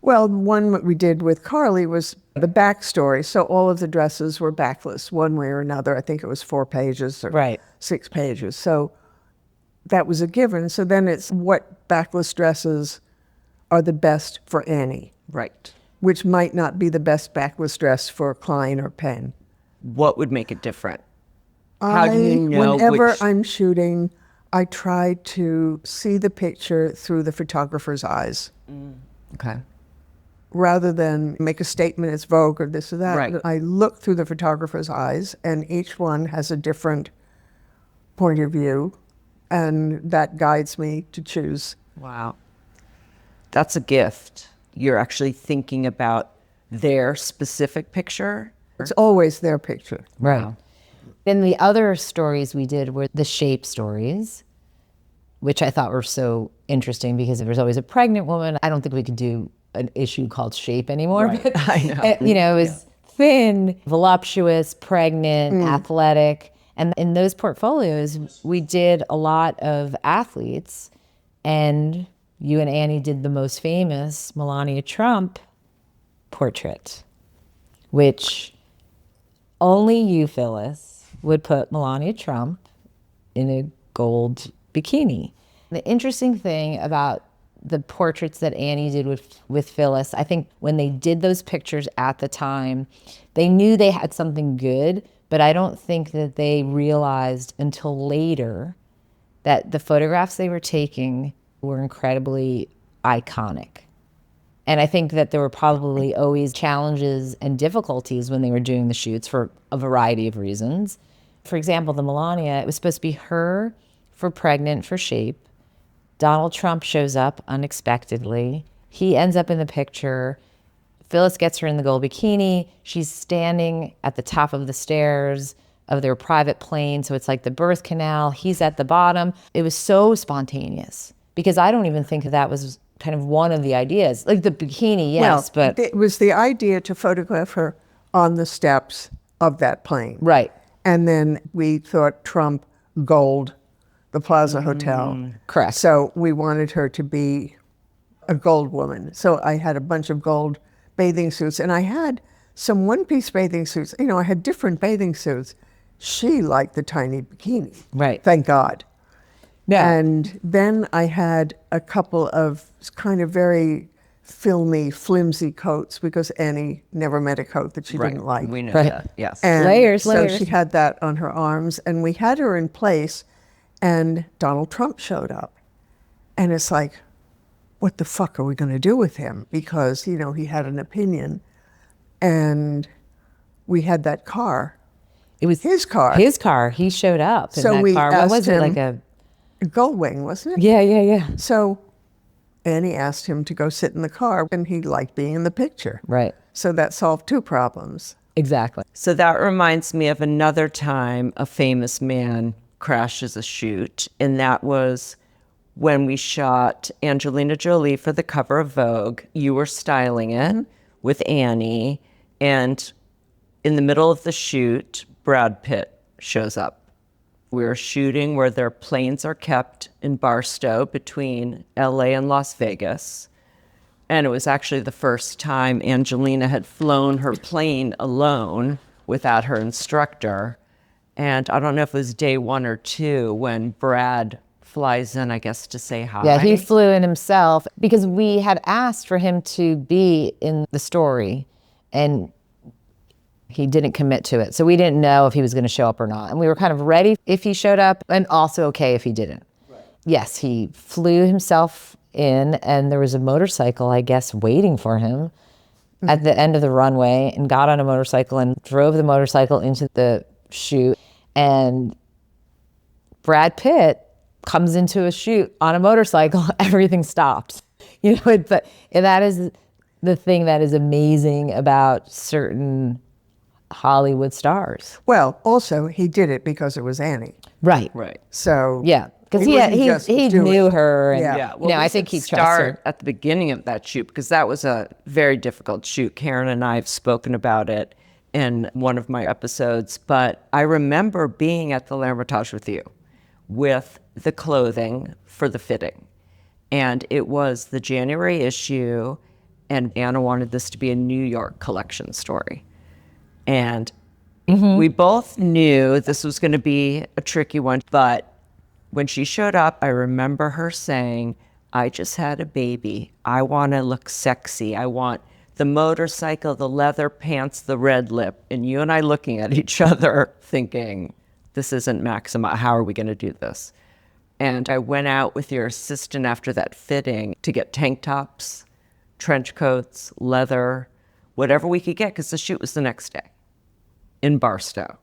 Well, one that we did with Carly was the backstory. So all of the dresses were backless one way or another. I think it was 4 pages or Right. 6 pages. So that was a given. So then it's what backless dresses are the best for Annie, Right. which might not be the best backless dress for Klein or Penn. What would make it different? How do you know Whenever which... I'm shooting, I try to see the picture through the photographer's eyes. Okay. Rather than make a statement, it's Vogue or this or that. Right. I look through the photographer's eyes, and each one has a different point of view, and that guides me to choose. Wow. That's a gift. You're actually thinking about their specific picture. It's always their picture. Right. Wow. Then the other stories we did were the shape stories, which I thought were so interesting because if there's always a pregnant woman, I don't think we could do an issue called shape anymore. Right. But, I know. you know, it was thin, voluptuous, pregnant, athletic. And in those portfolios, we did a lot of athletes. And you and Annie did the most famous Melania Trump portrait, which only you, Phyllis, would put Melania Trump in a gold bikini. The interesting thing about the portraits that Annie did with Phyllis, I think when they did those pictures at the time, they knew they had something good, but I don't think that they realized until later that the photographs they were taking were incredibly iconic. And I think that there were probably always challenges and difficulties when they were doing the shoots for a variety of reasons. For example, the Melania, it was supposed to be her for pregnant for shape. Donald Trump shows up unexpectedly. He ends up in the picture. Phyllis gets her in the gold bikini. She's standing at the top of the stairs of their private plane. So it's like the birth canal. He's at the bottom. It was so spontaneous because I don't even think that was kind of one of the ideas. Like the bikini, yes, well, but... it was the idea to photograph her on the steps of that plane. Right. And then we thought Trump gold, the Plaza Hotel. Correct. So we wanted her to be a gold woman. So I had a bunch of gold bathing suits, and I had some one-piece bathing suits. You know, I had different bathing suits. She liked the tiny bikini. Right. Thank God. Yeah. And then I had a couple of kind of very filmy, flimsy coats because Annie never met a coat that she didn't like. We know Right. that, yes. And Layers, so layers. she had that on her arms, and we had her in place, and Donald Trump showed up. And it's like, what the fuck are we going to do with him? Because, you know, he had an opinion. And we had that car. It was his car. His car. He showed up in So that we car. What asked was it? him- Like a... Goldwing, wasn't it? Yeah. So Annie asked him to go sit in the car, and he liked being in the picture. Right. So that solved 2 problems. Exactly. So that reminds me of another time a famous man crashes a shoot, and that was when we shot Angelina Jolie for the cover of Vogue. You were styling it with Annie, and in the middle of the shoot, Brad Pitt shows up. We were shooting where their planes are kept in Barstow between LA and Las Vegas. And it was actually the first time Angelina had flown her plane alone without her instructor. And I don't know if it was day 1 or 2 when Brad flies in, I guess, to say hi. Yeah, he flew in himself because we had asked for him to be in the story and he didn't commit to it. So we didn't know if he was going to show up or not. And we were kind of ready if he showed up and also okay if he didn't. Right. Yes, he flew himself in and there was a motorcycle, I guess, waiting for him at the end of the runway and got on a motorcycle and drove the motorcycle into the shoot. And Brad Pitt comes into a shoot on a motorcycle, everything stops. You know, but that is the thing that is amazing about certain Hollywood stars. Well, also, he did it because it was Annie. Right. Right. So Yeah. Because wasn't just he do knew it. her. And, Yeah. Well, I we think should he trusts start her. at the beginning of that shoot because that was a very difficult shoot. Karen and I have spoken about it in one of my episodes, but I remember being at the L'Hermitage with you with the clothing for the fitting. And it was the January issue, And Anna wanted this to be a New York collection story. And we both knew this was going to be a tricky one. But when she showed up, I remember her saying, I just had a baby. I want to look sexy. I want the motorcycle, the leather pants, the red lip. And you and I looking at each other thinking, this isn't Maxima. How are we going to do this? And I went out with your assistant after that fitting to get tank tops, trench coats, leather, whatever we could get, because the shoot was the next day in Barstow.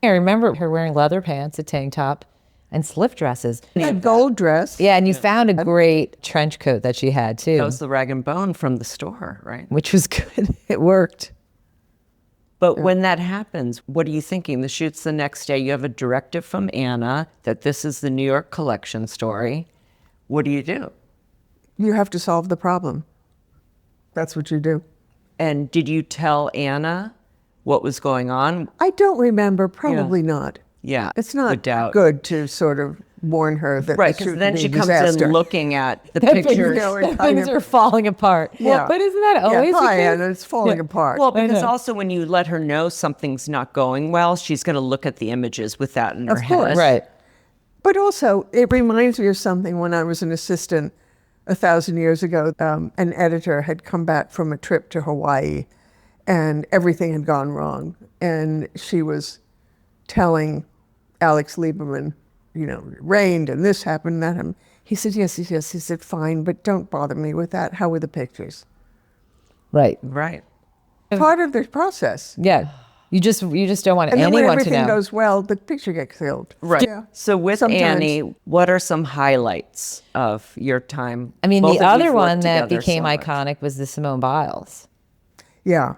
I remember her wearing leather pants, a tank top, and slip dresses. A gold dress. Yeah, and you found a great trench coat that she had too. That was the rag and bone from the store, right? Which was good. It worked. But when that happens, what are you thinking? The shoot's the next day. You have a directive from Anna that this is the New York collection story. What do? You have to solve the problem. That's what you do. And did you tell Anna what was going on? I don't remember. Probably not. Yeah. It's not doubt. good to sort of warn her that Right, the shoot because then would be she a comes disaster. in looking at the pictures. Things are falling apart. Yeah. Well, but isn't that always the Hi, case? Anna, it's falling apart. Well, because know. also when you let her know something's not going well, she's going to look at the images with that in her head. course. Right. But also, it reminds me of something when I was an assistant 1,000 years ago. An editor had come back from a trip to Hawaii, and everything had gone wrong. And she was telling Alex Lieberman, you know, it rained and this happened, that happened. He said, yes. He said, fine, but don't bother me with that. How were the pictures? Right. Right. Part of the process. Yeah. You just don't want And then when anyone to everything know. goes well, the picture gets killed. Right. Yeah. So with Sometimes. Annie, what are some highlights of your time? I mean, Both the of other you've one worked that together became so much. iconic was the Simone Biles. Yeah.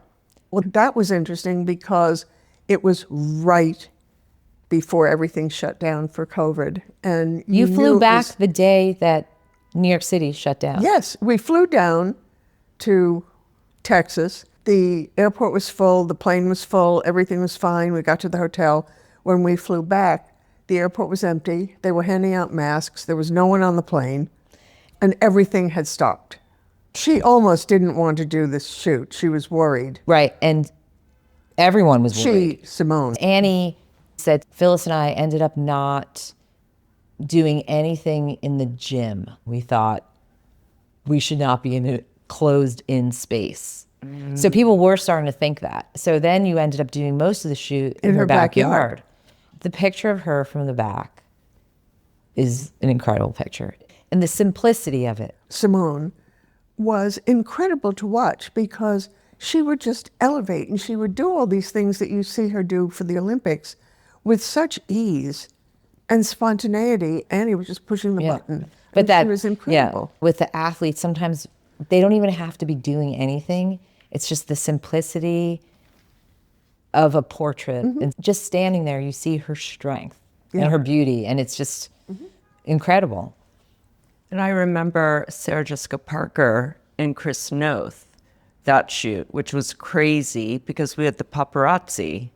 Well, that was interesting because it was right before everything shut down for COVID. And You knew flew it back was- the day that New York City shut down. Yes, we flew down to Texas. The airport was full, the plane was full, everything was fine. We got to the hotel. When we flew back, the airport was empty. They were handing out masks. There was no one on the plane, and everything had stopped. She almost didn't want to do this shoot. She was worried. Right. And everyone was worried. Simone. Annie said Phyllis and I ended up not doing anything in the gym. We thought we should not be in a closed-in space. So people were starting to think that. So then you ended up doing most of the shoot in her backyard. The picture of her from the back is an incredible picture. And the simplicity of it. Simone was incredible to watch because she would just elevate and she would do all these things that you see her do for the Olympics with such ease and spontaneity. Annie was just pushing the button. But and that she was incredible. Yeah, with the athletes, sometimes they don't even have to be doing anything. It's just the simplicity of a portrait. And just standing there, you see her strength and her beauty, and it's just incredible. And I remember Sarah Jessica Parker and Chris Noth, that shoot, which was crazy because we had the paparazzi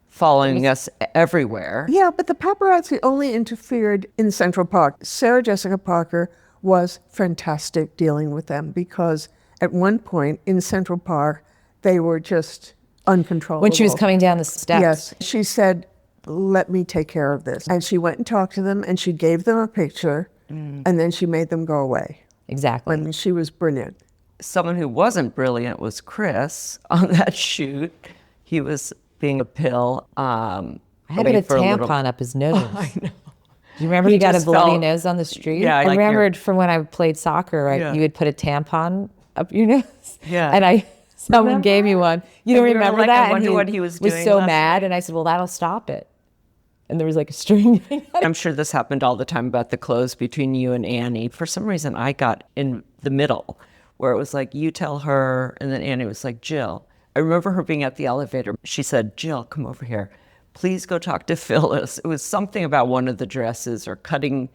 following us everywhere. Yeah, but the paparazzi only interfered in Central Park. Sarah Jessica Parker was fantastic dealing with them because at one point in Central Park, they were just uncontrollable. When she was coming down the steps. Yes, she said, let me take care of this. And she went and talked to them and she gave them a picture and then she made them go away. Exactly. I mean, she was brilliant. Someone who wasn't brilliant was Chris on that shoot. He was being a pill. I had to put a tampon up his nose. I know. Do you remember he got a just bloody felt- nose on the street? Yeah, I like remembered from when I played soccer, right? Yeah. You would put a tampon up your nose. Yeah. And someone Remember? gave me one. You don't And we were remember like, that? I wonder and what he was was doing so last mad, and I said, well, that'll stop it. And there was like a string. I'm sure this happened all the time about the clothes between you and Annie. For some reason, I got in the middle where it was like, you tell her, and then Annie was like, Jill. I remember her being at the elevator. She said, Jill, come over here. Please go talk to Phyllis. It was something about one of the dresses or cutting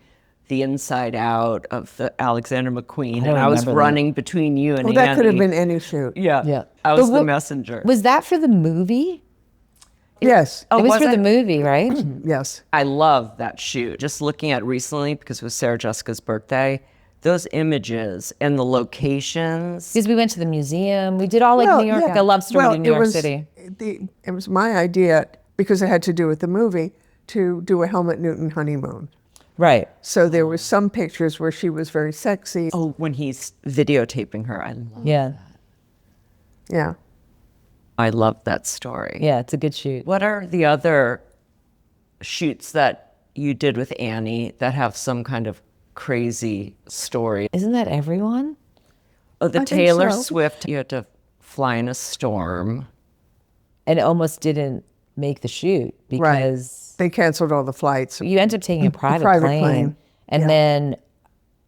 the inside out of the Alexander McQueen. And I was remember that. running between you and Well, Annie. that could have been any shoot. Yeah. Yeah. I was But the what- messenger. Was that for the movie? Yes, Oh, It was was for it? the movie, right? yes. I love that shoot. Just looking at it recently, because it was Sarah Jessica's birthday, those images and the locations. Because we went to the museum. We did all like Well, New York, yeah. like a love story Well, to New York City. It was my idea, because it had to do with the movie, to do a Helmut Newton honeymoon. Right. So there were some pictures where she was very sexy. Oh, when he's videotaping her. I love Yeah. Yeah. I love that story. Yeah, it's a good shoot. What are the other shoots that you did with Annie that have some kind of crazy story? Isn't that everyone? Oh, the I think Taylor so. Swift, you had to fly in a storm. And almost didn't make the shoot because They canceled all the flights. you end up taking a private plane. And yeah. then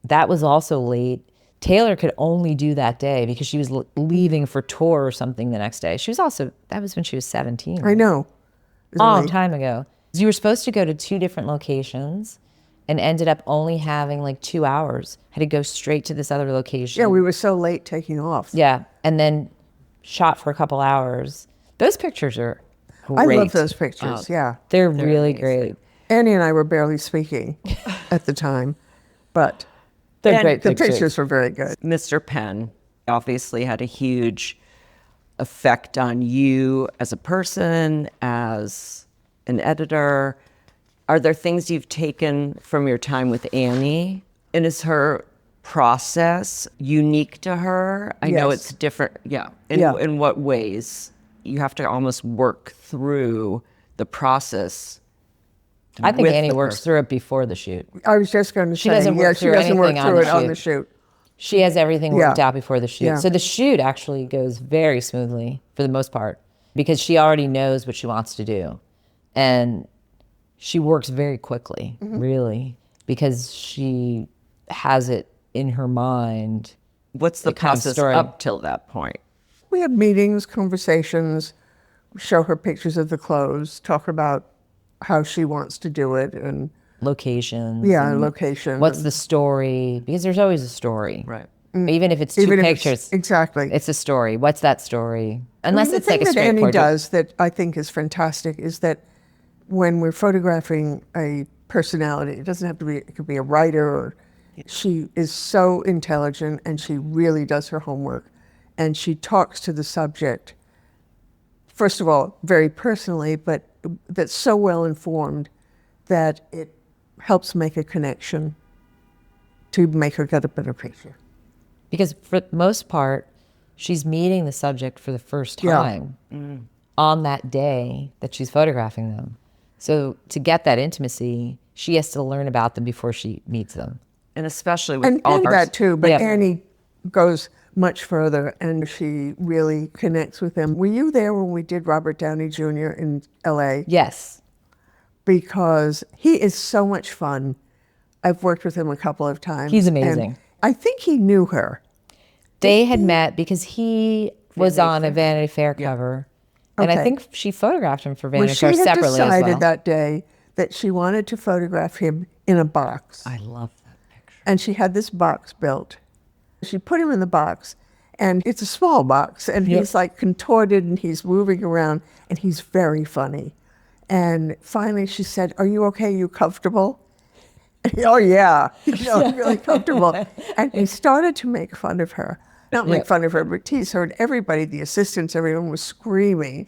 that was also late. Taylor could only do that day because she was leaving for tour or something the next day. She was also, that was when she was 17. I know. Long time ago. You were supposed to go to 2 different locations and ended up only having like 2 hours. Had to go straight to this other location. Yeah, we were so late taking off. Yeah, and then shot for a couple hours. Those pictures are I great. love those pictures, yeah. They're really great. Annie and I were barely speaking at the time, but They're And great the pictures. pictures were very good. Mr. Penn obviously had a huge effect on you as a person, as an editor. Are there things you've taken from your time with Annie? And is her process unique to her? I know Yes. it's different. Yeah. Yeah. In what ways? You have to almost work through the process. I think with Annie the works person. through it before the shoot. I was just going to say, doesn't work she through doesn't work anything on through the it on shoot. the shoot. She has everything worked Yeah. out before the shoot. Yeah. So the shoot actually goes very smoothly for the most part because she already knows what she wants to do. And she works very quickly, really, because she has it in her mind. What's the kind of process story. up till that point? We had meetings, conversations, show her pictures of the clothes, talk about how she wants to do it, and Locations. yeah, location. What's the story? Because there's always a story. Right. Even if it's two Even if it's- pictures. exactly. It's a story. What's that story? Unless the it's like thing a that straight Annie portrait. does that I think is fantastic is that when we're photographing a personality, it doesn't have to be, it could be a writer, or she is so intelligent and she really does her homework and she talks to the subject, first of all, very personally, but that's so well informed that it helps make a connection to make her get a better picture. Because for the most part, she's meeting the subject for the first Yeah. time on that day that she's photographing them. So to get that intimacy, she has to learn about them before she meets them. And especially with And, all and our that too, but Yeah. Annie goes much further and she really connects with them. Were you there when we did Robert Downey Jr. in LA? Yes. Because he is so much fun. I've worked with him a couple of times. He's and amazing. I think he knew her. They had met because he was on a Vanity Fair cover. And I Okay. think she photographed him for Well, Vanity she Fair had separately as decided well. that day that she wanted to photograph him in a box. I love that picture. And she had this box built. She put him in the box, and it's a small box, and he's like contorted and he's moving around, and he's very funny. And finally she said, "Are you okay? You comfortable?" Oh, yeah. I'm really comfortable. And he started to make fun of her. Not make fun of her, but tease her. And everybody, the assistants, everyone was screaming,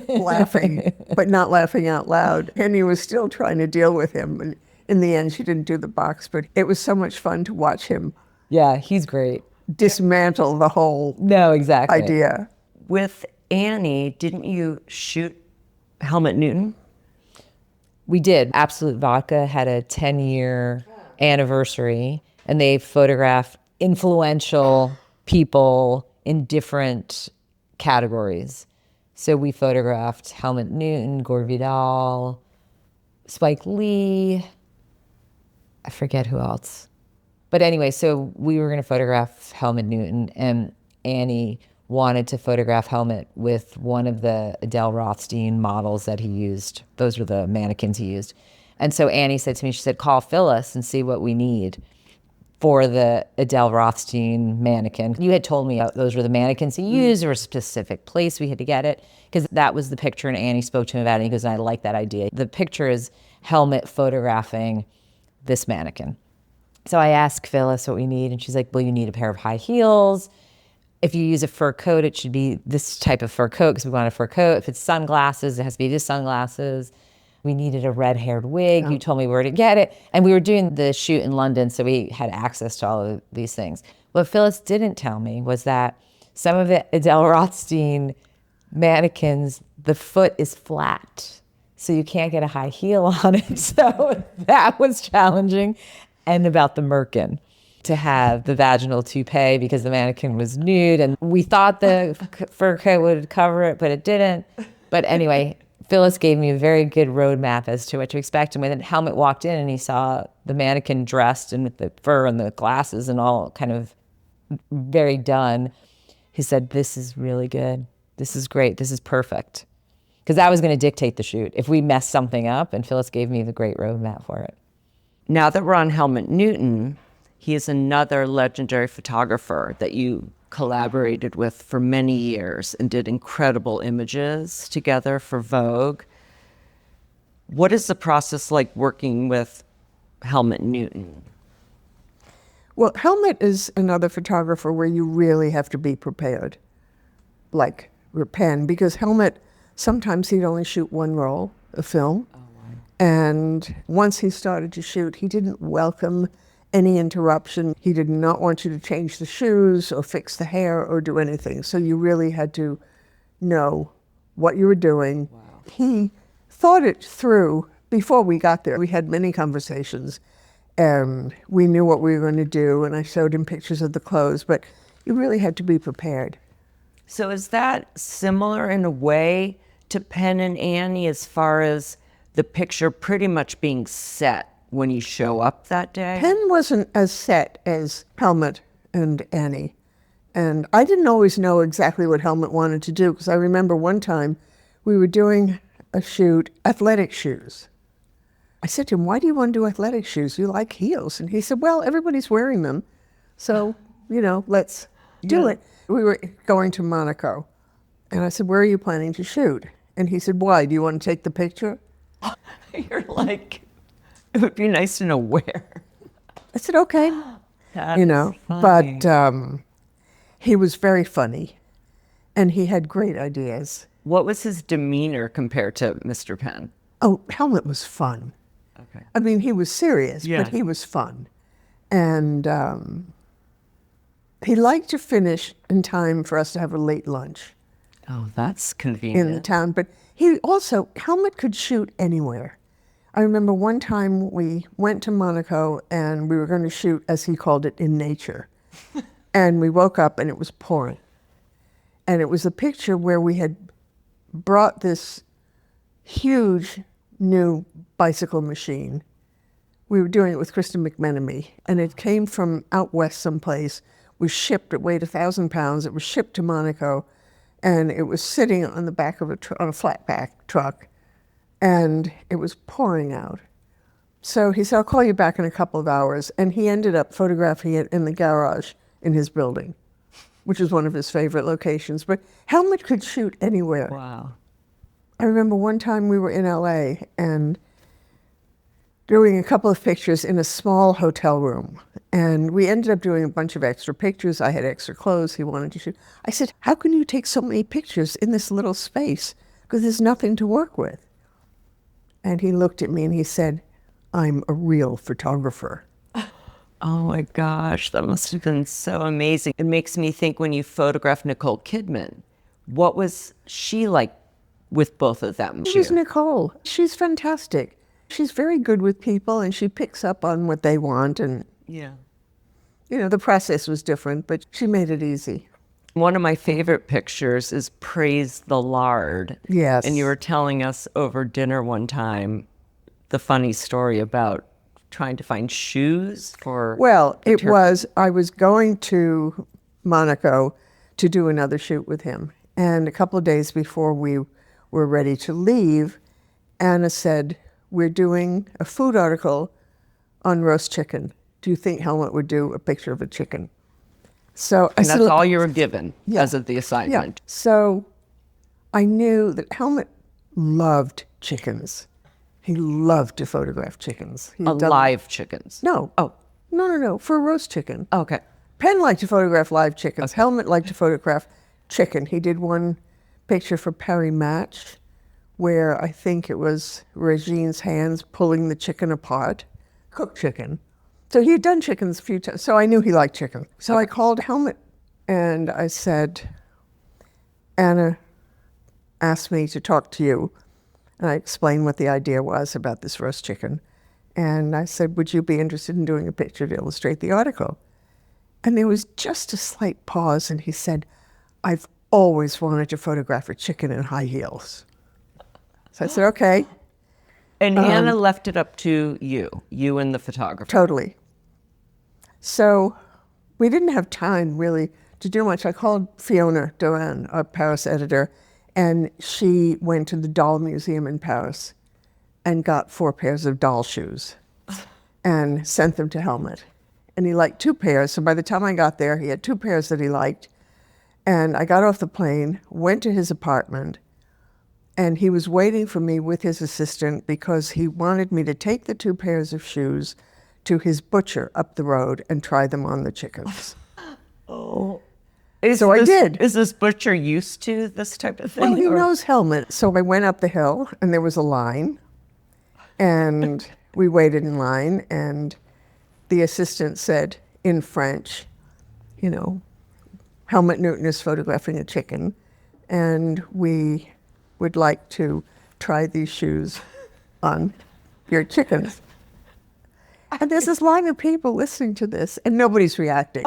laughing, but not laughing out loud. And he was still trying to deal with him. And in the end, she didn't do the box, but it was so much fun to watch him Yeah, he's great. dismantle the whole No, exactly. idea. With Annie, didn't you shoot Helmut Newton? We did. Absolute Vodka had a 10-year anniversary, and they photographed influential people in different categories. So we photographed Helmut Newton, Gore Vidal, Spike Lee. I forget who else. But anyway, so we were going to photograph Helmut Newton, and Annie wanted to photograph Helmut with one of the Adele Rothstein models that he used. Those were the mannequins he used. And so Annie said to me, she said, call Phyllis and see what we need for the Adele Rothstein mannequin. You had told me those were the mannequins he used. There was a specific place we had to get it, because that was the picture, and Annie spoke to him about it, and he goes, I like that idea. The picture is Helmut photographing this mannequin. So I asked Phyllis what we need, and she's like, well, you need a pair of high heels. If you use a fur coat, it should be this type of fur coat because we want a fur coat. If it's sunglasses, it has to be just sunglasses. We needed a red-haired wig. You told me where to get it. And we were doing the shoot in London, so we had access to all of these things. What Phyllis didn't tell me was that some of the Adele Rothstein mannequins, the foot is flat, so you can't get a high heel on it. So that was challenging. And about the merkin, to have the vaginal toupee because the mannequin was nude. And we thought the fur coat would cover it, but it didn't. But anyway, Phyllis gave me a very good roadmap as to what to expect. And when Helmut walked in and he saw the mannequin dressed and with the fur and the glasses and all kind of very done, he said, this is really good. This is great. This is perfect. Because that was going to dictate the shoot if we messed something up, and Phyllis gave me the great roadmap for it. Now that we're on Helmut Newton, he is another legendary photographer that you collaborated with for many years and did incredible images together for Vogue. What is the process like working with Helmut Newton? Well, Helmut is another photographer where you really have to be prepared, like Penn, because Helmut, sometimes he'd only shoot one roll of film. And once he started to shoot, he didn't welcome any interruption. He did not want you to change the shoes or fix the hair or do anything. So you really had to know what you were doing. Wow. He thought it through before we got there. We had many conversations, and we knew what we were going to do, and I showed him pictures of the clothes, but you really had to be prepared. So is that similar in a way to Penn and Annie as far as the picture pretty much being set when you show up that day? Penn wasn't as set as Helmut and Annie. And I didn't always know exactly what Helmut wanted to do, because I remember one time we were doing a shoot, athletic shoes. I said to him, why do you want to do athletic shoes? You like heels. And he said, well, everybody's wearing them. So, let's do it. We were going to Monaco. And I said, where are you planning to shoot? And he said, why? Do you want to take the picture? You're like, it would be nice to know where. I said, okay. Funny. But he was very funny, and he had great ideas. What was his demeanor compared to Mr. Penn? Oh, Helmut was fun. Okay. I mean, he was serious, Yeah. but he was fun. And he liked to finish in time for us to have a late lunch Oh, that's convenient. in the town. But Helmut could shoot anywhere. I remember one time we went to Monaco and we were going to shoot, as he called it, in nature. And we woke up and it was pouring. And it was a picture where we had brought this huge new bicycle machine. We were doing it with Kristen McMenemy, and it came from out west someplace, was shipped, it weighed 1,000 pounds, it was shipped to Monaco, and it was sitting on the back of on a flat back truck, and it was pouring out. So he said, I'll call you back in a couple of hours, and he ended up photographing it in the garage in his building, which is one of his favorite locations. But Helmut could shoot anywhere. Wow. I remember one time we were in LA and doing a couple of pictures in a small hotel room. And we ended up doing a bunch of extra pictures. I had extra clothes he wanted to shoot. I said, how can you take so many pictures in this little space? Because there's nothing to work with. And he looked at me and he said, I'm a real photographer. Oh my gosh, that must have been so amazing. It makes me think, when you photographed Nicole Kidman, what was she like with both of them? She's Nicole. She's fantastic. She's very good with people, and she picks up on what they want. And, Yeah. the process was different, but she made it easy. One of my favorite pictures is Praise the Lard. Yes. And you were telling us over dinner one time the funny story about trying to find shoes for... Well, I was going to Monaco to do another shoot with him. And a couple of days before we were ready to leave, Anna said, we're doing a food article on roast chicken. Do you think Helmut would do a picture of a chicken? So And that's all you were given as of the Yeah. assignment. So I knew that Helmut loved chickens. He loved to photograph chickens. Alive chickens. No. Oh. No, for a roast chicken. Okay. Penn liked to photograph live chickens. Helmut liked to photograph chicken. He did one picture for Perry Match where I think it was Regine's hands pulling the chicken apart, cooked chicken. So he had done chickens a few times, so I knew he liked chicken. So I called Helmut and I said, Anna asked me to talk to you. And I explained what the idea was about this roast chicken. And I said, would you be interested in doing a picture to illustrate the article? And there was just a slight pause, and he said, I've always wanted to photograph a chicken in high heels. So I said, okay. And Anna left it up to you and the photographer. Totally. So we didn't have time really to do much. I called Fiona Doan, our Paris editor, and she went to the doll museum in Paris and got 4 pairs of doll shoes and sent them to Helmut. And he liked 2 pairs. So by the time I got there, he had 2 pairs that he liked. And I got off the plane, went to his apartment, and he was waiting for me with his assistant because he wanted me to take the 2 pairs of shoes to his butcher up the road and try them on the chickens. Oh. So I did. Is this butcher used to this type of thing? Well, he knows Helmut. So I went up the hill, and there was a line. And we waited in line, and the assistant said in French, you know, Helmut Newton is photographing a chicken, and we would like to try these shoes on your chickens. And there's this line of people listening to this, and nobody's reacting.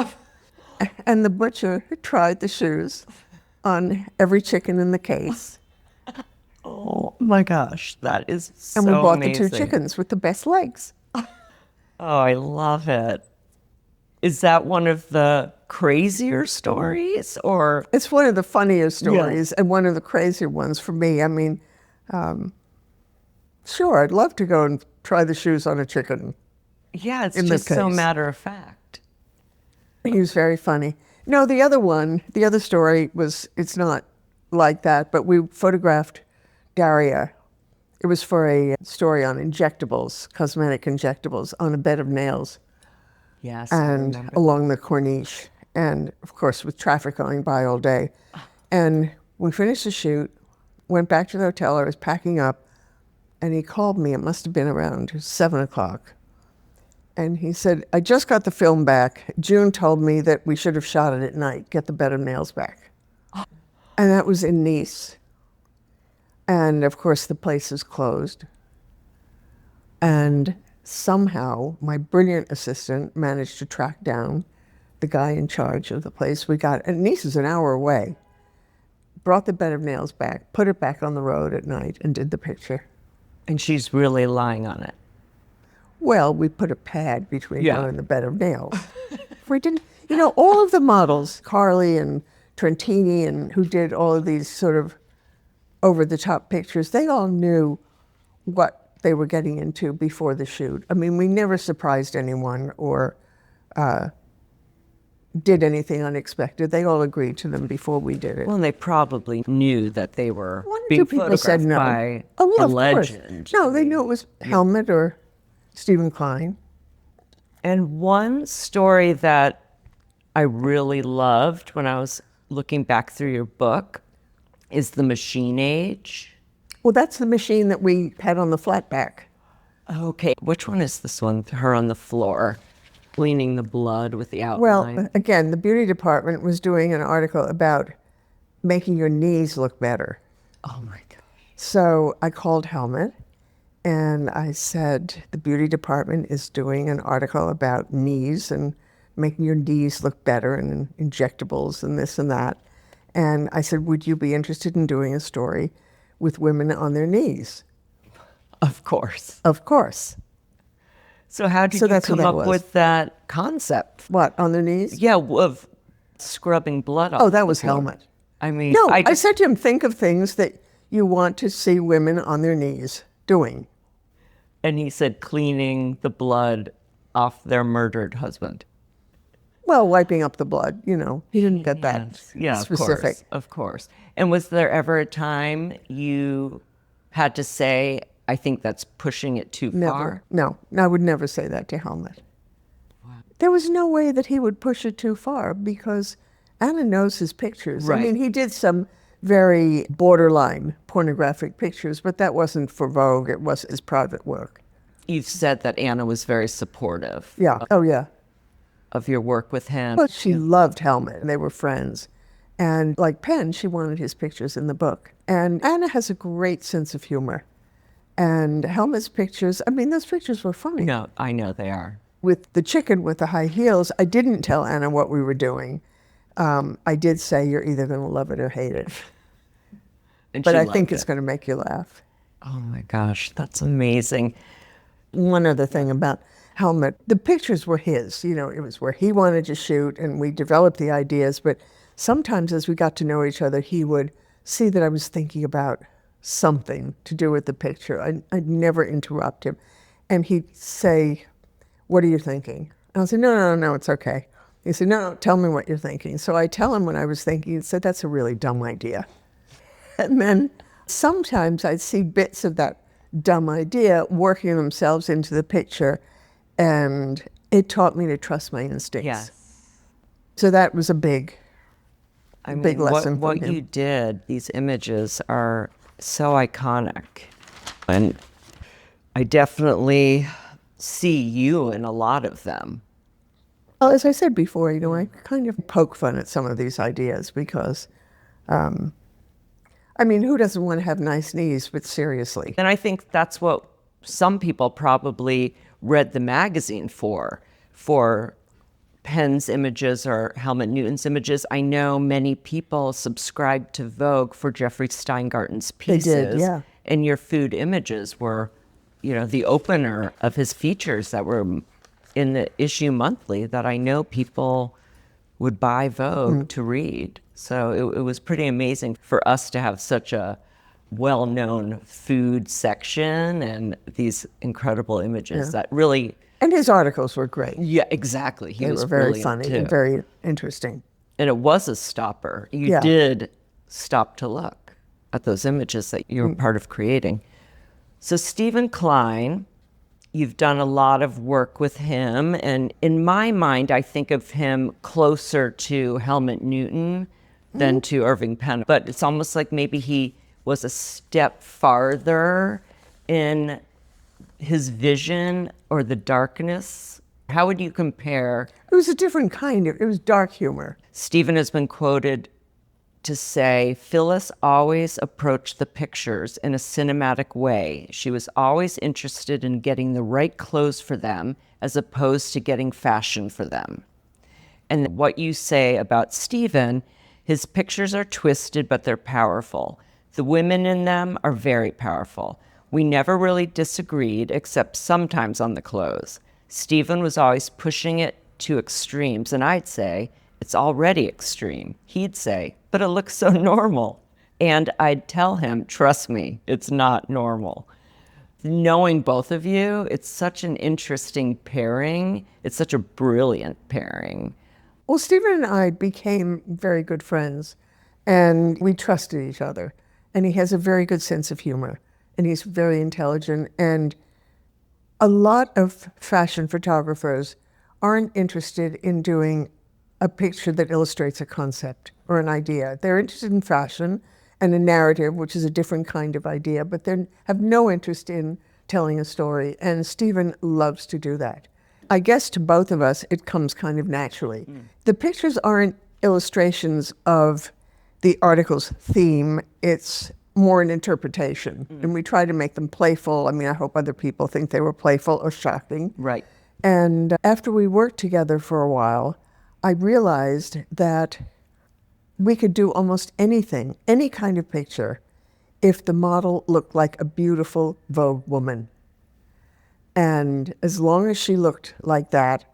And the butcher tried the shoes on every chicken in the case. Oh my gosh, that is so And we bought amazing. the 2 chickens with the best legs. Oh, I love it. Is that one of the crazier stories, or? It's one of the funnier stories and one of the crazier ones for me. I mean, sure, I'd love to go and try the shoes on a chicken. Yeah, it's in this just so case. matter of fact. He was very funny. No, the other story was, it's not like that, but we photographed Daria. It was for a story on injectables, cosmetic injectables, on a bed of nails. Yes, I And remember. along the Corniche, and of course with traffic going by all day. And we finished the shoot, went back to the hotel. I was packing up, and he called me. It must have been around 7 o'clock. And he said, I just got the film back. June told me that we should have shot it at night, get the bed of nails back. And that was in Nice. And of course the place is closed. And somehow my brilliant assistant managed to track down the guy in charge of the place. And Nice is an hour away. Brought the bed of nails back, put it back on the road at night, and did the picture. And she's really lying on it. Well, we put a pad between Yeah. her and the bed of nails. We didn't, all of the models, Carly and Trentini, and who did all of these sort of over-the-top pictures, they all knew what they were getting into before the shoot. I mean, we never surprised anyone or did anything unexpected. They all agreed to them before we did it. Well, they probably knew that they were One or being two people said photographed no. by Oh, yeah, a of course. legend. No, they knew it was Helmut or Steven Klein. And one story that I really loved when I was looking back through your book is the machine age. Well, that's the machine that we had on the flat back. Okay, which one is this one? Her on the floor, cleaning the blood with the outline. Well, again, the beauty department was doing an article about making your knees look better. Oh my gosh. So I called Helmut and I said, the beauty department is doing an article about knees and making your knees look better and injectables and this and that. And I said, would you be interested in doing a story with women on their knees? Of course. Of course. So how did So you that's what come that up was. with that concept? What, on their knees? Yeah, of scrubbing blood off. Oh, that was the floor. Helmut. I mean, No, I just, said to him, think of things that you want to see women on their knees doing. and he said cleaning the blood off their murdered husband. Well, wiping up the blood, he didn't get that Yeah, specific. Of course. And was there ever a time you had to say, I think that's pushing it too Never. far? No, I would never say that to Helmut. there was no way that he would push it too far because Anna knows his pictures. Right. I mean, he did some very borderline pornographic pictures, but that wasn't for Vogue. It was his private work. You've said that Anna was very supportive. Yeah. Oh, yeah. Of your work with him. But she loved Helmut, and they were friends. And like Penn, she wanted his pictures in the book. And Anna has a great sense of humor. And Helmut's pictures, I mean, those pictures were funny. No, I know they are. With the chicken with the high heels, I didn't tell Anna what we were doing. I did say, you're either going to love it or hate it. And But she I loved think it's it. going to make you laugh. Oh my gosh, that's amazing. One other thing about Helmut, the pictures were his. You know, it was where he wanted to shoot, and we developed the ideas. But sometimes as we got to know each other, he would see that I was thinking about something to do with the picture. I'd never interrupt him. And he'd say, what are you thinking? And I'll say, no, it's okay. He said, no, tell me what you're thinking. So I tell him what I was thinking. He said, that's a really dumb idea. And then sometimes I'd see bits of that dumb idea working themselves into the picture, and it taught me to trust my instincts. Yes. So that was a big lesson what from him. you did, these images are so iconic. And I definitely see you in a lot of them. Well, as I said before, you know, I kind of poke fun at some of these ideas because, I mean, who doesn't want to have nice knees, but seriously. And I think that's what some people probably read the magazine for Penn's images or Helmut Newton's images. I know many people subscribed to Vogue for Jeffrey Steingarten's pieces. They did, yeah. And your food images were, you know, the opener of his features that were in the issue monthly that I know people would buy Vogue to read. So it was pretty amazing for us to have such a well-known food section and these incredible images that really... And his articles were great. Yeah, exactly. He They was were very brilliant funny too. and very interesting. And it was a stopper. You Yeah. did stop to look at those images that you were part of creating. So Steven Klein, you've done a lot of work with him. And in my mind, I think of him closer to Helmut Newton than to Irving Penn. But it's almost like maybe he was a step farther in his vision or the darkness. How would you compare? It was a different kind of, it was dark humor. Stephen has been quoted to say, Phyllis always approached the pictures in a cinematic way. She was always interested in getting the right clothes for them as opposed to getting fashion for them. And what you say about Stephen, his pictures are twisted, but they're powerful. The women in them are very powerful. We never really disagreed, except sometimes on the clothes. Stephen was always pushing it to extremes, and I'd say, it's already extreme. He'd say, but it looks so normal. And I'd tell him, trust me, it's not normal. Knowing both of you, it's such an interesting pairing. It's such a brilliant pairing. Well, Stephen and I became very good friends, and we trusted each other. And he has a very good sense of humor, and he's very intelligent. And a lot of fashion photographers aren't interested in doing a picture that illustrates a concept or an idea. They're interested in fashion and a narrative, which is a different kind of idea, but they have no interest in telling a story. And Stephen loves to do that. I guess to both of us, it comes kind of naturally. The pictures aren't illustrations of the article's theme. It's more an interpretation. And we try to make them playful. I mean, I hope other people think they were playful or shocking. Right. And after we worked together for a while, I realized that we could do almost anything, any kind of picture, if the model looked like a beautiful Vogue woman. And as long as she looked like that,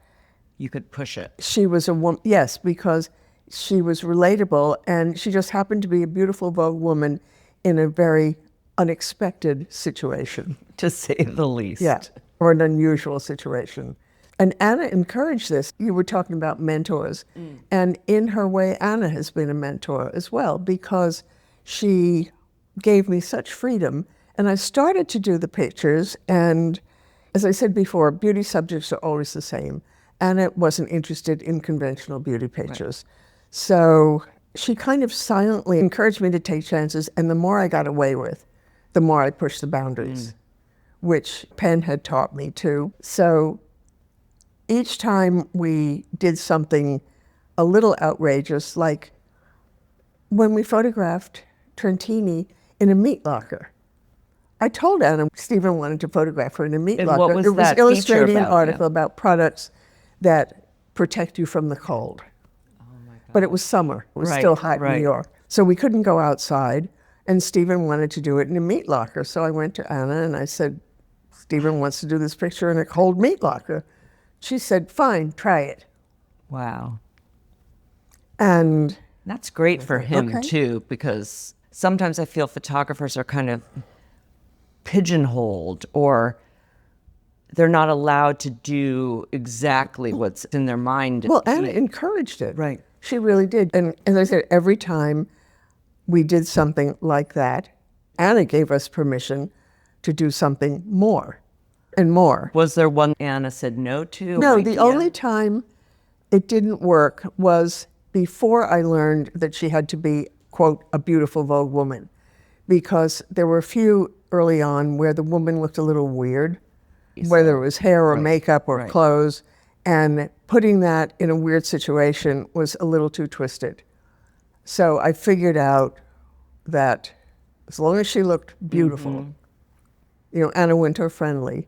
You could push it. she was a woman. Yes, because she was relatable, and she just happened to be a beautiful Vogue woman in a very unexpected situation. To say the least. Yeah, or an unusual situation. And Anna encouraged this. You were talking about mentors. And in her way, Anna has been a mentor as well, because she gave me such freedom. And I started to do the pictures. And as I said before, beauty subjects are always the same. Anna wasn't interested in conventional beauty pictures. So she kind of silently encouraged me to take chances, and the more I got away with, the more I pushed the boundaries, which Penn had taught me too. So each time we did something a little outrageous, like when we photographed Trentini in a meat locker. I told Anna Steven wanted to photograph her in a meat And locker. what was it was that illustrating feature an about? article about products that protect you from the cold. But it was summer. It was still hot in New York. So we couldn't go outside, and Steven wanted to do it in a meat locker. So I went to Anna and I said, Steven wants to do this picture in a cold meat locker. She said, fine, try it. Wow. And That's great for him, okay. too, because sometimes I feel photographers are kind of pigeonholed, or they're not allowed to do exactly what's in their mind. well, Anna encouraged it. Right. She really did. And as I said, every time we did something like that, Anna gave us permission to do something more and more. Was there one Anna said no to? No, Like, the yeah. only time it didn't work was before I learned that she had to be, quote, a beautiful Vogue woman, because there were a few early on where the woman looked a little weird, whether it was hair or makeup or clothes, and putting that in a weird situation was a little too twisted. So I figured out that as long as she looked beautiful, Anna Wintour friendly,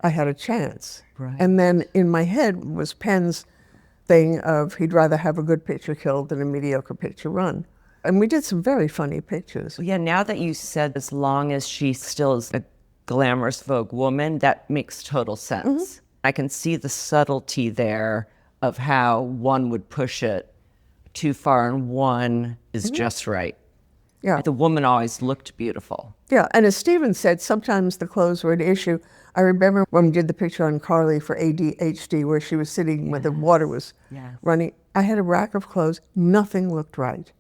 I had a chance. Right. And then in my head was Penn's thing of he'd rather have a good picture killed than a mediocre picture run. And we did some very funny pictures. Yeah, now that you said as long as she still is a glamorous Vogue woman, that makes total sense. I can see the subtlety there of how one would push it too far and one is just right. Yeah. The woman always looked beautiful. Yeah, and as Steven said, sometimes the clothes were an issue. I remember when we did the picture on Carly for ADHD where she was sitting where the water was running. I had a rack of clothes. Nothing looked right.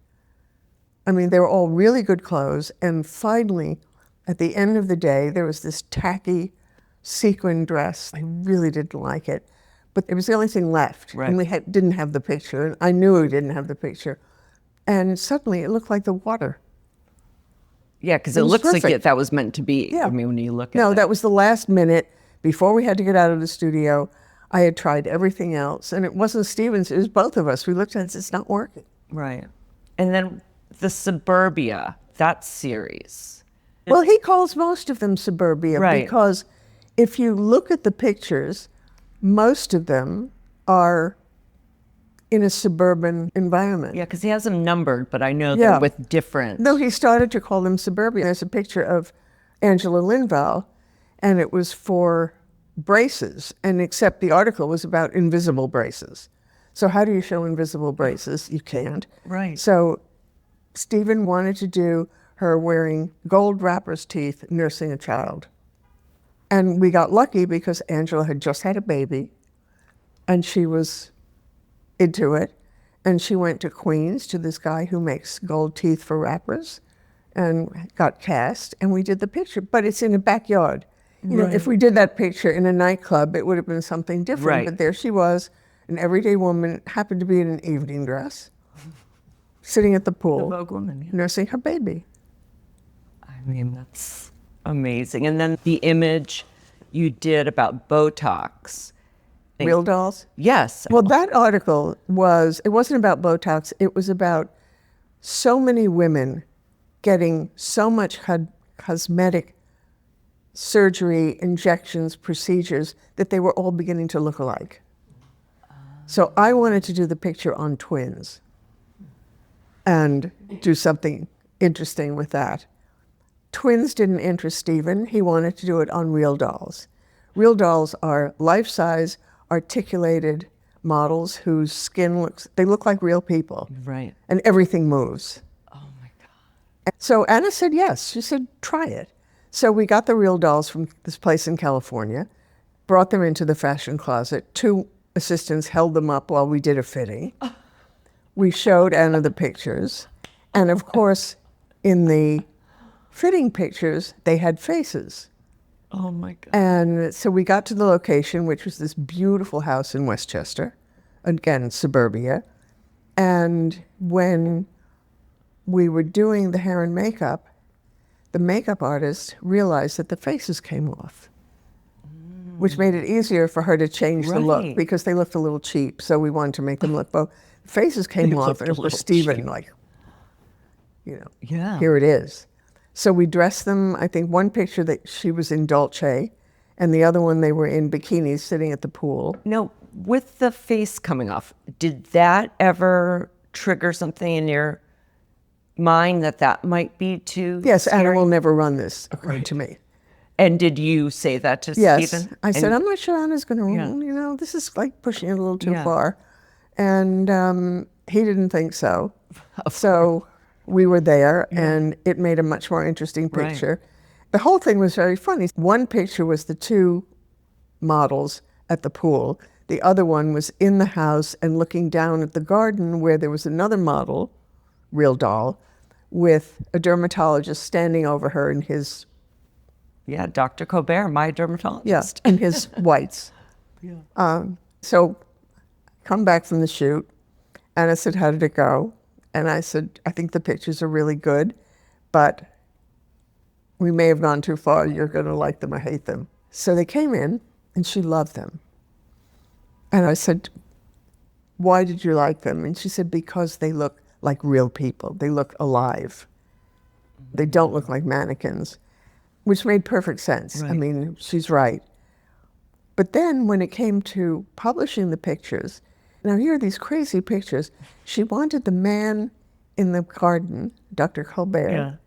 I mean, they were all really good clothes. And finally, at the end of the day, there was this tacky sequin dress. I really didn't like it. But it was the only thing left. Right. And we didn't have the picture. And I knew we didn't have the picture. And suddenly it looked like the water. Yeah, because it was looks like perfect. that was meant to be. Yeah. I mean, when you look at No, it. that was the last minute before we had to get out of the studio. I had tried everything else, and it wasn't Steven's, it was both of us. We looked at it and said, it's not working. Right. And then the Suburbia, that series. Well, he calls most of them suburbia Right. because if you look at the pictures, most of them are in a suburban environment. Yeah, because he has them numbered, but I know Yeah. they're with different. No, he started to call them suburbia. There's a picture of Angela Linval, and it was for braces, and except the article was about invisible braces. So how do you show invisible braces? You can't. Right. So Steven wanted to do her wearing gold wrappers teeth nursing a child. And we got lucky because Angela had just had a baby, and she was into it. And she went to Queens to this guy who makes gold teeth for rappers and got cast, and we did the picture. But it's in a backyard. You know, if we did that picture in a nightclub, it would have been something different. Right. But there she was, an everyday woman, happened to be in an evening dress, sitting at the pool, Vogue woman, yeah. nursing her baby. I mean, that's amazing. And then the image you did about Botox. Real dolls? Yes. Well, that article it wasn't about Botox, it was about so many women getting so much cosmetic surgery, injections, procedures, that they were all beginning to look alike. So I wanted to do the picture on twins and do something interesting with that. Twins didn't interest Steven. He wanted to do it on real dolls. Real dolls are life-size, articulated models whose skin they look like real people. Right. And everything moves. Oh my God. So Anna said yes. She said, try it. So we got the real dolls from this place in California, brought them into the fashion closet. 2 assistants held them up while we did a fitting. We showed Anna the pictures. And of course, in the fitting pictures, they had faces. Oh my God. And so we got to the location, which was this beautiful house in Westchester, again, suburbia. And when we were doing the hair and makeup, the makeup artist realized that the faces came off, which made it easier for her to change the look Right. because they looked a little cheap. So we wanted to make them look both. The faces came They off, looked and a of course, little Steven, cheap. like, Yeah. here it is. So we dressed them. I think one picture that she was in Dolce, and the other one they were in bikinis sitting at the pool. Now, with the face coming off, did that ever trigger something in your mind that might be too Yes, Anna scary? will never run this, according to me. And did you say that to Yes. Steven? I said, And- I'm not sure Anna's going to Yeah. run. You know, this is like pushing it a little too Yeah. far. And he didn't think so. So we were there, and it made a much more interesting Right. picture. The whole thing was very funny. One picture was the two models at the pool. The other one was in the house and looking down at the garden where there was another model, real doll, with a dermatologist standing over her in his, Yeah, Dr. Colbert, my dermatologist. in his whites. So come back from the shoot, and I said, how did it go? And I said, I think the pictures are really good, but we may have gone too far. You're going to like them or hate them. So they came in, and she loved them. And I said, why did you like them? And she said, because they look like real people. They look alive. They don't look like mannequins, which made perfect sense. I Right. mean, she's right. But then when it came to publishing the pictures, now here are these crazy pictures. She wanted the man in the garden, Dr. Colbert,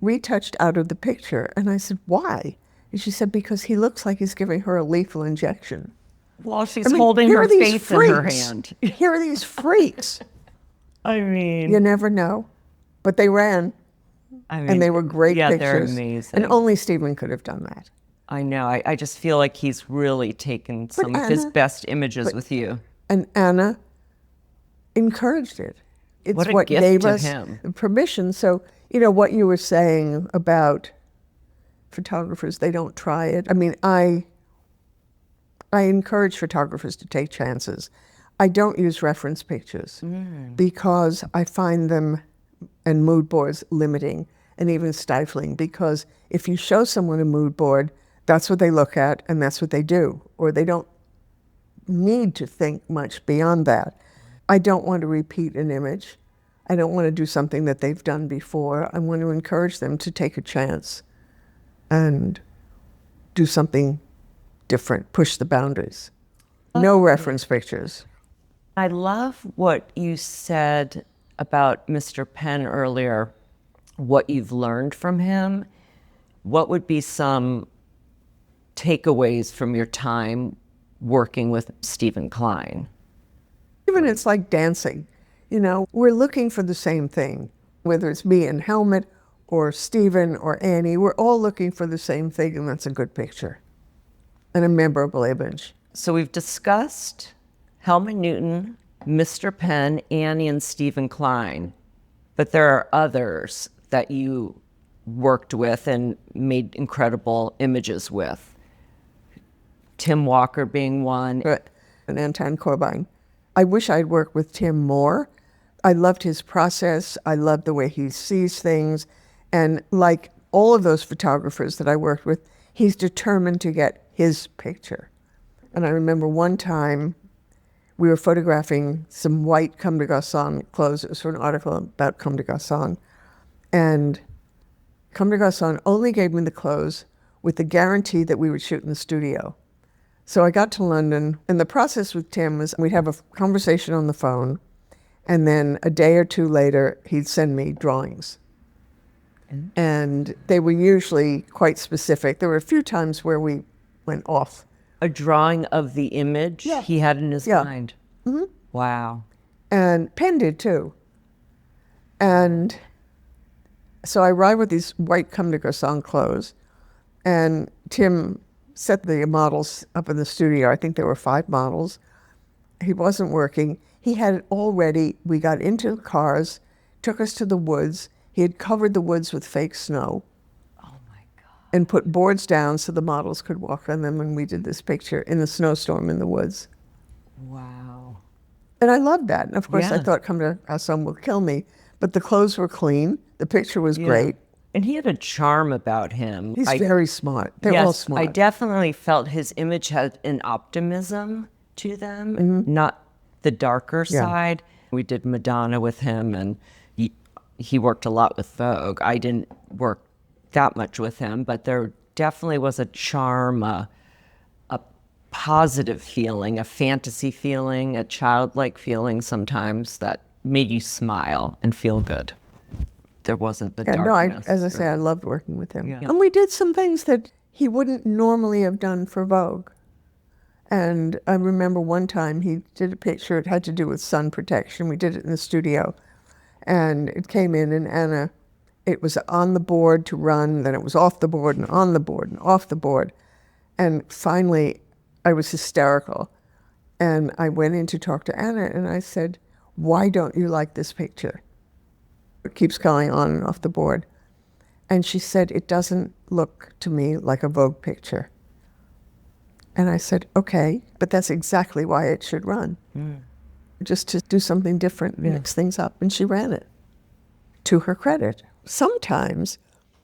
retouched out of the picture. And I said, why? And she said, because he looks like he's giving her a lethal injection. While she's I mean, holding here her are these face in her freaks. hand. Here are these freaks. I mean, You never know. But they ran, and they were great yeah, pictures. they're amazing. And only Steven could have done that. I know. I just feel like he's really taken some of his Anna- best images with you. And Anna encouraged it. It's What a what gift gave to us him. permission. So, you know, what you were saying about photographers, they don't try it. I mean, I encourage photographers to take chances. I don't use reference pictures because I find them, and mood boards, limiting and even stifling, because if you show someone a mood board, that's what they look at and that's what they do, or they don't need to think much beyond that. I don't want to repeat an image. I don't want to do something that they've done before. I want to encourage them to take a chance and do something different, push the boundaries. No reference pictures. I love what you said about Mr. Penn earlier, what you've learned from him. What would be some takeaways from your time working with Steven Klein? Even it's like dancing. You know, we're looking for the same thing, whether it's me and Helmut or Steven or Annie, we're all looking for the same thing, and that's a good picture and a memorable image. So we've discussed Helmut Newton, Mr. Penn, Annie, and Steven Klein, but there are others that you worked with and made incredible images with. Tim Walker being one. And Anton Corbijn. I wish I'd worked with Tim more. I loved his process. I loved the way he sees things. And like all of those photographers that I worked with, he's determined to get his picture. And I remember one time we were photographing some white Comme des Garçons clothes. It was for an article about Comme des Garçons. And Comme des Garçons only gave me the clothes with the guarantee that we would shoot in the studio. So I got to London, and the process with Tim was we'd have a conversation on the phone, and then a day or two later, he'd send me drawings. And they were usually quite specific. There were a few times where we went off. A drawing of the image he had in his mind. Mm-hmm. Wow. And Penn did too. And so I arrived with these white Comme des Garçons clothes, and Tim set the models up in the studio. I think there were 5 models. He wasn't working. He had it all ready. We got into cars, took us to the woods. He had covered the woods with fake snow. Oh my God. and put boards down so the models could walk on them. And we did this picture in the snowstorm in the woods. Wow. And I loved that. And of course, I Yeah. thought, come to our son will kill me. But the clothes were clean. The picture was great. And he had a charm about him. He's very smart. They're all smart. I definitely felt his image had an optimism to them, not the darker side. We did Madonna with him, and he worked a lot with Vogue. I didn't work that much with him, but there definitely was a charm, a positive feeling, a fantasy feeling, a childlike feeling sometimes that made you smile and feel good. There wasn't the darkness. As I say, I loved working with him. Yeah. And we did some things that he wouldn't normally have done for Vogue. And I remember one time he did a picture, it had to do with sun protection. We did it in the studio. And it came in, and Anna, it was on the board to run, then it was off the board and on the board and off the board. And finally, I was hysterical. And I went in to talk to Anna, and I said, why don't you like this picture? It keeps going on and off the board. And she said, it doesn't look to me like a Vogue picture. And I said, okay, but that's exactly why it should run. Just to do something different, mix things up. And she ran it, to her credit. Sometimes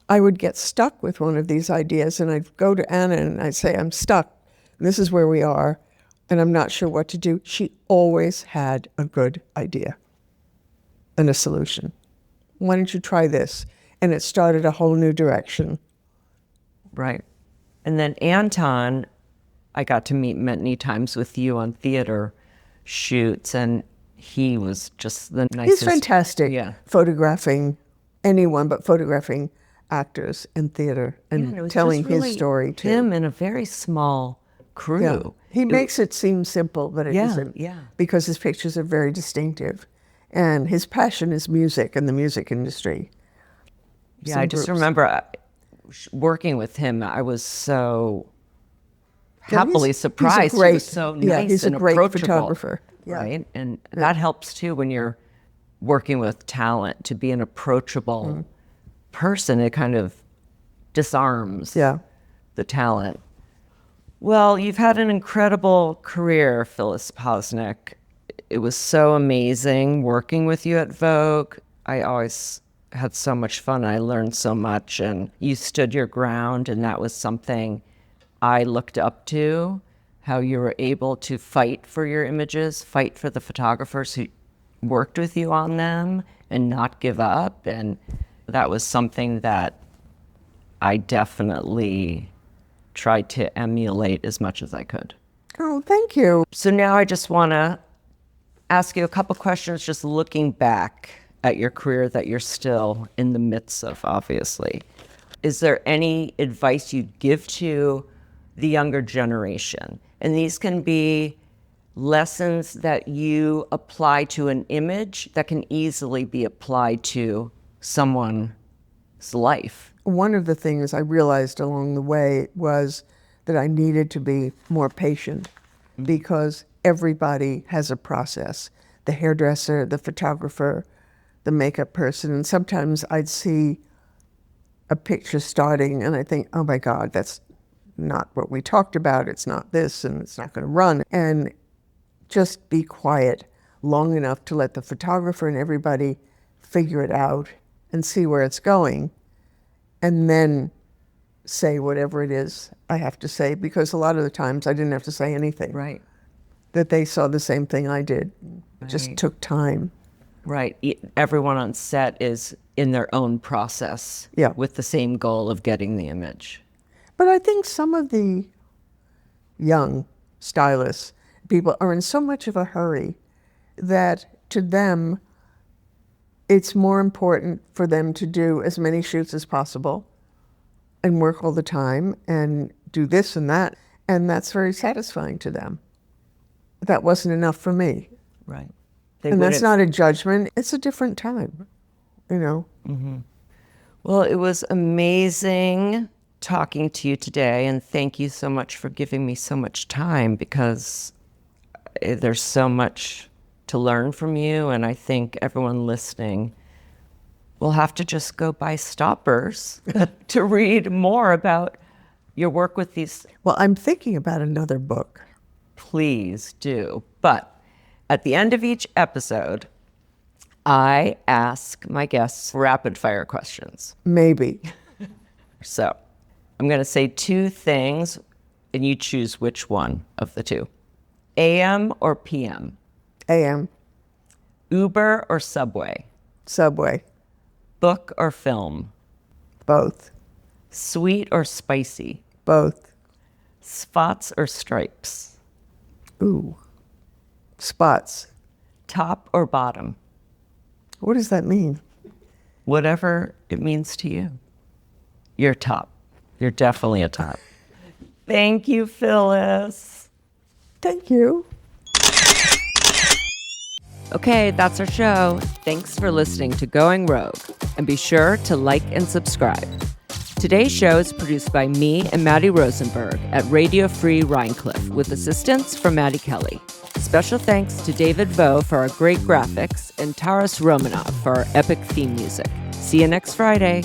I would get stuck with one of these ideas, and I'd go to Anna and I'd say, I'm stuck. This is where we are, and I'm not sure what to do. She always had a good idea and a solution. Why don't you try this? And it started a whole new direction. Right. And then Anton, I got to meet many times with you on theater shoots, and he was just the nicest. He's fantastic. Yeah. Photographing anyone, but photographing actors in theater and it was telling just really his story too. Him in a very small crew. Yeah. He makes it seem simple, but it isn't. Yeah. Because his pictures are very distinctive. And his passion is music and the music industry. Yeah, Some I just groups. remember working with him. I was so happily surprised. He was so nice he's and a great approachable, photographer. Yeah. right? And that helps too when you're working with talent, to be an approachable person. It kind of disarms the talent. Well, you've had an incredible career, Phyllis Posnick. It was so amazing working with you at Vogue. I always had so much fun. I learned so much, and you stood your ground, and that was something I looked up to, how you were able to fight for your images, fight for the photographers who worked with you on them, and not give up. And that was something that I definitely tried to emulate as much as I could. Oh, thank you. So now I just want to ask you a couple questions, just looking back at your career that you're still in the midst of, obviously. Is there any advice you'd give to the younger generation? And these can be lessons that you apply to an image that can easily be applied to someone's life. One of the things I realized along the way was that I needed to be more patient because everybody has a process. The hairdresser, the photographer, the makeup person. And sometimes I'd see a picture starting and I think, oh my God, that's not what we talked about. It's not this and it's not going to run. And just be quiet long enough to let the photographer and everybody figure it out and see where it's going. And then say whatever it is I have to say, because a lot of the times I didn't have to say anything. Right. That they saw the same thing I did. It just took time. Right. Everyone on set is in their own process with the same goal of getting the image. But I think some of the young stylists, people are in so much of a hurry that to them, it's more important for them to do as many shoots as possible and work all the time and do this and that. And that's very satisfying to them. That wasn't enough for me. Right. And that's not a judgment. It's a different time, you know. Mm-hmm. Well, it was amazing talking to you today. And thank you so much for giving me so much time, because there's so much to learn from you. And I think everyone listening we'll have to just go buy stoppers to read more about your work with these. Well, I'm thinking about another book. Please do. But at the end of each episode, I ask my guests rapid fire questions. Maybe. So I'm going to say two things, and you choose which one of the two. AM or PM? AM. Uber or Subway? Subway. Book or film? Both. Sweet or spicy? Both. Spots or stripes? Ooh. Spots. Top or bottom? What does that mean? Whatever it means to you. You're top. You're definitely a top. Thank you, Phyllis. Thank you. Okay, that's our show. Thanks for listening to Going Rogue, and be sure to like and subscribe. Today's show is produced by me and Maddie Rosenberg at Radio Free Rhinecliff with assistance from Maddie Kelly. Special thanks to David Vo for our great graphics and Taras Romanov for our epic theme music. See you next Friday.